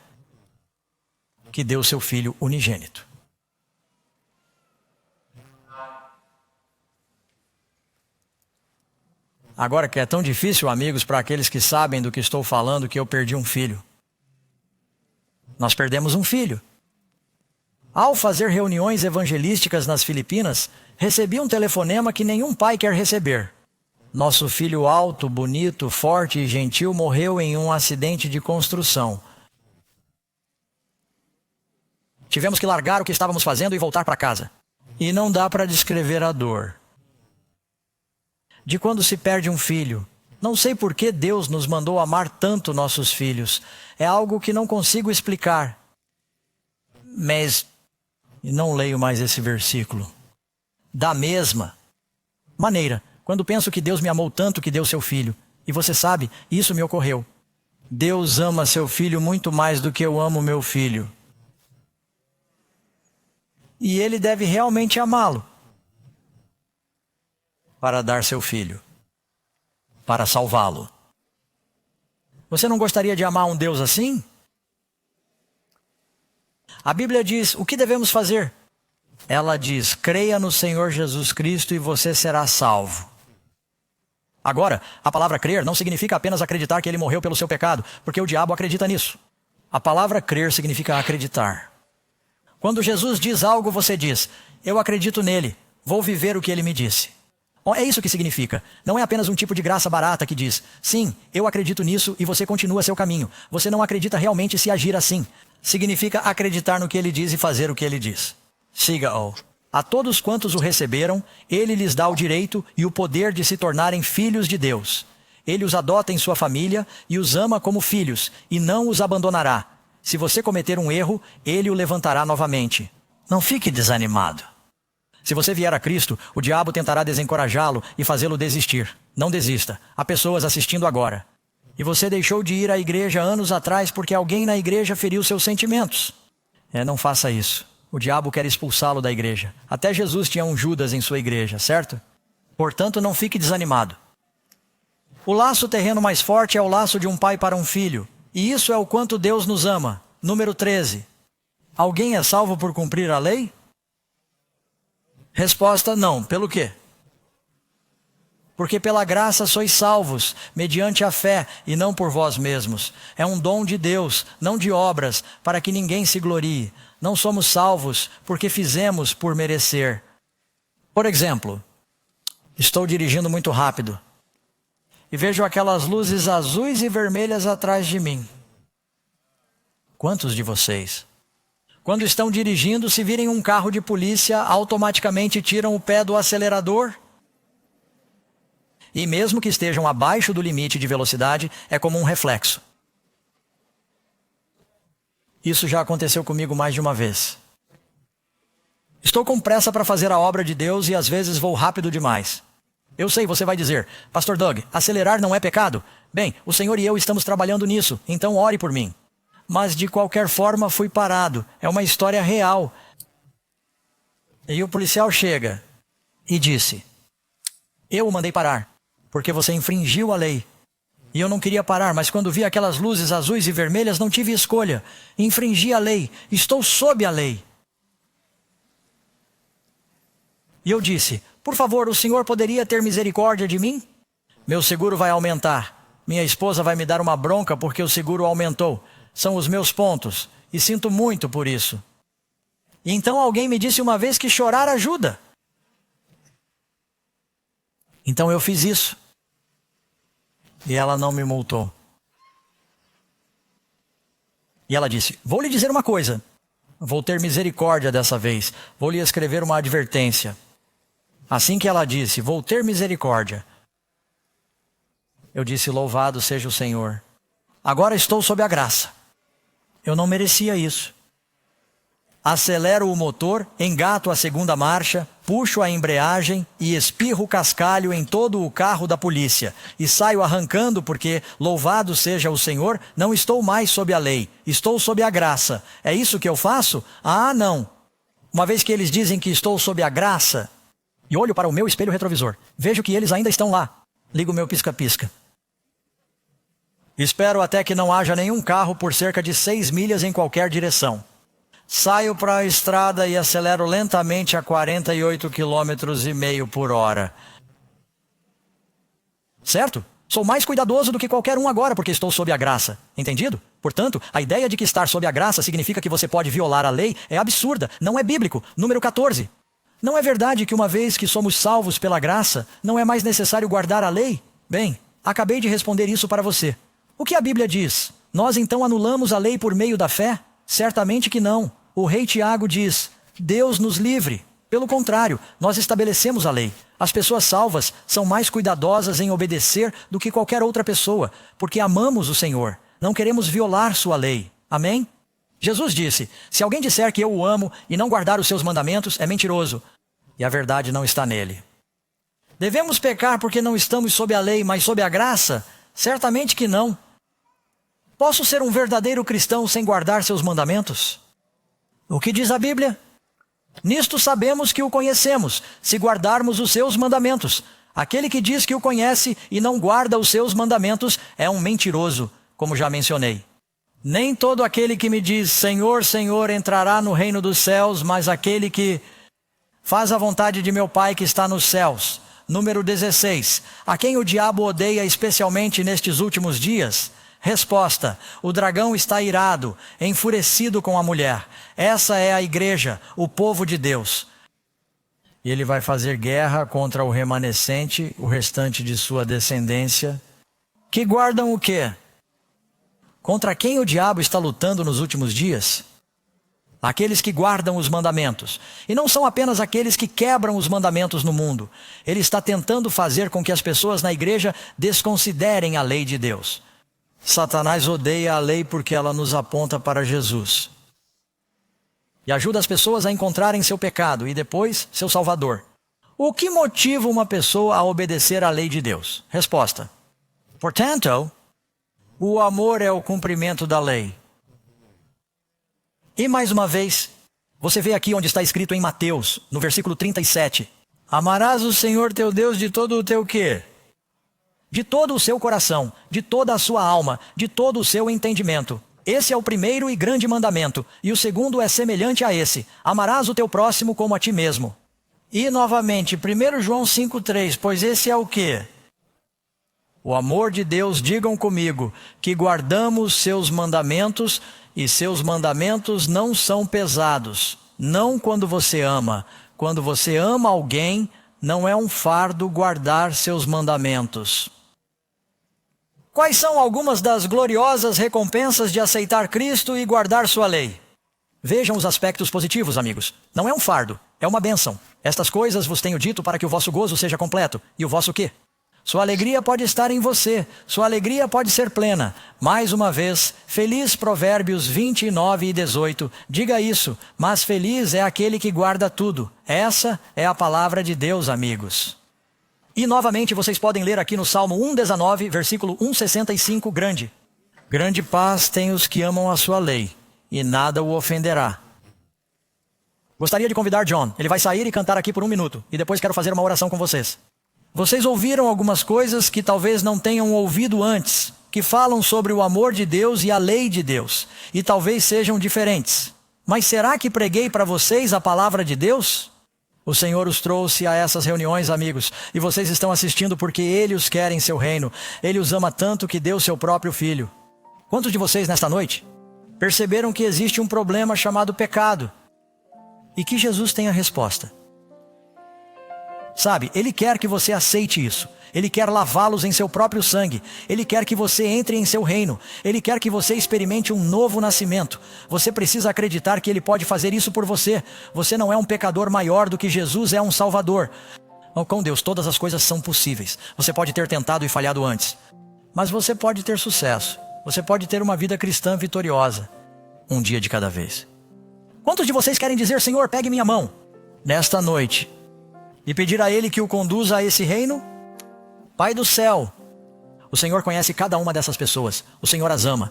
Speaker 1: que deu seu Filho unigênito. Agora que é tão difícil, amigos, para aqueles que sabem do que estou falando, que eu perdi um filho. Nós perdemos um filho. Ao fazer reuniões evangelísticas nas Filipinas, recebi um telefonema que nenhum pai quer receber. Nosso filho alto, bonito, forte e gentil morreu em um acidente de construção. Tivemos que largar o que estávamos fazendo e voltar para casa. E não dá para descrever a dor de quando se perde um filho. Não sei por que Deus nos mandou amar tanto nossos filhos. É algo que não consigo explicar. Mas não leio mais esse versículo. Da mesma maneira, quando penso que Deus me amou tanto que deu seu filho. E você sabe, isso me ocorreu. Deus ama seu filho muito mais do que eu amo meu filho. E ele deve realmente amá-lo para dar seu filho, para salvá-lo. Você não gostaria de amar um Deus assim? A Bíblia diz, o que devemos fazer? Ela diz, creia no Senhor Jesus Cristo e você será salvo. Agora, a palavra crer não significa apenas acreditar que ele morreu pelo seu pecado, porque o diabo acredita nisso. A palavra crer significa acreditar. Quando Jesus diz algo, você diz, eu acredito nele, vou viver o que ele me disse. É isso que significa. Não é apenas um tipo de graça barata que diz, sim, eu acredito nisso e você continua seu caminho. Você não acredita realmente se agir assim. Significa acreditar no que ele diz e fazer o que ele diz. Siga-o. A todos quantos o receberam, ele lhes dá o direito e o poder de se tornarem filhos de Deus. Ele os adota em sua família e os ama como filhos, e não os abandonará. Se você cometer um erro, ele o levantará novamente. Não fique desanimado. Se você vier a Cristo, o diabo tentará desencorajá-lo e fazê-lo desistir. Não desista. Há pessoas assistindo agora. E você deixou de ir à igreja anos atrás porque alguém na igreja feriu seus sentimentos. Não faça isso. O diabo quer expulsá-lo da igreja. Até Jesus tinha um Judas em sua igreja, certo? Portanto, não fique desanimado. O laço terreno mais forte é o laço de um pai para um filho. E isso é o quanto Deus nos ama. Número 13. Alguém é salvo por cumprir a lei? Resposta, não. Pelo quê? Porque pela graça sois salvos, mediante a fé, e não por vós mesmos. É um dom de Deus, não de obras, para que ninguém se glorie. Não somos salvos porque fizemos por merecer. Por exemplo, estou dirigindo muito rápido e vejo aquelas luzes azuis e vermelhas atrás de mim. Quantos de vocês, quando estão dirigindo, se virem um carro de polícia, automaticamente tiram o pé do acelerador? E mesmo que estejam abaixo do limite de velocidade, é como um reflexo. Isso já aconteceu comigo mais de uma vez. Estou com pressa para fazer a obra de Deus e às vezes vou rápido demais. Eu sei, você vai dizer, Pastor Doug, acelerar não é pecado? Bem, o Senhor e eu estamos trabalhando nisso, então ore por mim. Mas de qualquer forma fui parado. É uma história real. E o policial chega e disse, eu o mandei parar, porque você infringiu a lei. E eu não queria parar, mas quando vi aquelas luzes azuis e vermelhas, não tive escolha. Infringi a lei. Estou sob a lei. E eu disse, por favor, o senhor poderia ter misericórdia de mim? Meu seguro vai aumentar. Minha esposa vai me dar uma bronca porque o seguro aumentou. São os meus pontos. E sinto muito por isso. E então alguém me disse uma vez que chorar ajuda. Então eu fiz isso. E ela não me multou. E ela disse, vou lhe dizer uma coisa. Vou ter misericórdia dessa vez. Vou lhe escrever uma advertência. Assim que ela disse, vou ter misericórdia, eu disse, louvado seja o Senhor. Agora estou sob a graça. Eu não merecia isso. Acelero o motor, engato a segunda marcha, puxo a embreagem e espirro o cascalho em todo o carro da polícia. E saio arrancando porque, louvado seja o Senhor, não estou mais sob a lei, estou sob a graça. É isso que eu faço? Ah, não. Uma vez que eles dizem que estou sob a graça, e olho para o meu espelho retrovisor, vejo que eles ainda estão lá. Ligo o meu pisca-pisca. Espero até que não haja nenhum carro por cerca de 6 milhas em qualquer direção. Saio para a estrada e acelero lentamente a 48,5 km por hora. Certo? Sou mais cuidadoso do que qualquer um agora porque estou sob a graça. Entendido? Portanto, a ideia de que estar sob a graça significa que você pode violar a lei é absurda, não é bíblico. Número 14. Não é verdade que uma vez que somos salvos pela graça, não é mais necessário guardar a lei? Bem, acabei de responder isso para você. O que a Bíblia diz? Nós então anulamos a lei por meio da fé? Certamente que não. O rei Tiago diz, Deus nos livre. Pelo contrário, nós estabelecemos a lei. As pessoas salvas são mais cuidadosas em obedecer do que qualquer outra pessoa, porque amamos o Senhor. Não queremos violar sua lei. Amém? Jesus disse, se alguém disser que eu o amo e não guardar os seus mandamentos, é mentiroso. E a verdade não está nele. Devemos pecar porque não estamos sob a lei, mas sob a graça? Certamente que não. Posso ser um verdadeiro cristão sem guardar seus mandamentos? O que diz a Bíblia? Nisto sabemos que o conhecemos, se guardarmos os seus mandamentos. Aquele que diz que o conhece e não guarda os seus mandamentos é um mentiroso, como já mencionei. Nem todo aquele que me diz, Senhor, Senhor, entrará no reino dos céus, mas aquele que faz a vontade de meu Pai que está nos céus. Número 16. A quem o diabo odeia especialmente nestes últimos dias? Resposta: o dragão está irado, enfurecido com a mulher. Essa é a igreja, o povo de Deus. E ele vai fazer guerra contra o remanescente, o restante de sua descendência. Que guardam o quê? Contra quem o diabo está lutando nos últimos dias? Aqueles que guardam os mandamentos. E não são apenas aqueles que quebram os mandamentos no mundo. Ele está tentando fazer com que as pessoas na igreja desconsiderem a lei de Deus. Satanás odeia a lei porque ela nos aponta para Jesus. E ajuda as pessoas a encontrarem seu pecado e depois seu Salvador. O que motiva uma pessoa a obedecer à lei de Deus? Resposta: portanto, o amor é o cumprimento da lei. E mais uma vez, você vê aqui onde está escrito em Mateus, no versículo 37. Amarás o Senhor teu Deus de todo o teu quê? De todo o seu coração, de toda a sua alma, de todo o seu entendimento. Esse é o primeiro e grande mandamento, e o segundo é semelhante a esse: amarás o teu próximo como a ti mesmo. E novamente, 1 João 5,3, pois esse é o quê? O amor de Deus, digam comigo, que guardamos seus mandamentos, e seus mandamentos não são pesados. Não quando você ama. Quando você ama alguém, não é um fardo guardar seus mandamentos. Quais são algumas das gloriosas recompensas de aceitar Cristo e guardar sua lei? Vejam os aspectos positivos, amigos. Não é um fardo, é uma bênção. Estas coisas vos tenho dito para que o vosso gozo seja completo. E o vosso quê? Sua alegria pode estar em você. Sua alegria pode ser plena. Mais uma vez, feliz Provérbios 29 e 18. Diga isso, mas feliz é aquele que guarda tudo. Essa é a palavra de Deus, amigos. E novamente vocês podem ler aqui no Salmo 1:19, versículo 1:65, grande. Grande paz tem os que amam a sua lei, e nada o ofenderá. Gostaria de convidar John. Ele vai sair e cantar aqui por 1 minuto, e depois quero fazer uma oração com vocês. Vocês ouviram algumas coisas que talvez não tenham ouvido antes, que falam sobre o amor de Deus e a lei de Deus, e talvez sejam diferentes. Mas será que preguei para vocês a palavra de Deus? O Senhor os trouxe a essas reuniões, amigos, e vocês estão assistindo porque Ele os quer em seu reino. Ele os ama tanto que deu seu próprio Filho. Quantos de vocês nesta noite perceberam que existe um problema chamado pecado? e que Jesus tem a resposta. Sabe, Ele quer que você aceite isso. Ele quer lavá-los em seu próprio sangue. Ele quer que você entre em seu reino. Ele quer que você experimente um novo nascimento. Você precisa acreditar que Ele pode fazer isso por você. Você não é um pecador maior do que Jesus é um Salvador. Com Deus, todas as coisas são possíveis. Você pode ter tentado e falhado antes, mas você pode ter sucesso. Você pode ter uma vida cristã vitoriosa, um dia de cada vez. Quantos de vocês querem dizer: Senhor, pegue minha mão nesta noite e pedir a Ele que o conduza a esse reino? Pai do céu, o Senhor conhece cada uma dessas pessoas. O Senhor as ama.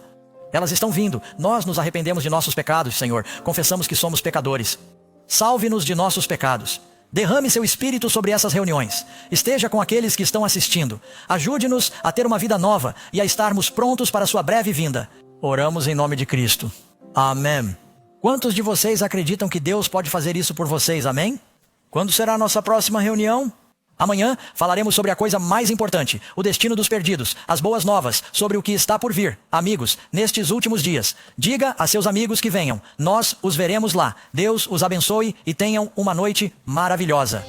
Speaker 1: Elas estão vindo. Nós nos arrependemos de nossos pecados, Senhor. Confessamos que somos pecadores. Salve-nos de nossos pecados. Derrame seu Espírito sobre essas reuniões. Esteja com aqueles que estão assistindo. Ajude-nos a ter uma vida nova e a estarmos prontos para sua breve vinda. Oramos em nome de Cristo. Amém. Quantos de vocês acreditam que Deus pode fazer isso por vocês? Amém? Quando será a nossa próxima reunião? Amanhã falaremos sobre a coisa mais importante, o destino dos perdidos, as boas novas, sobre o que está por vir. Amigos, nestes últimos dias, diga a seus amigos que venham. Nós os veremos lá. Deus os abençoe e tenham uma noite maravilhosa.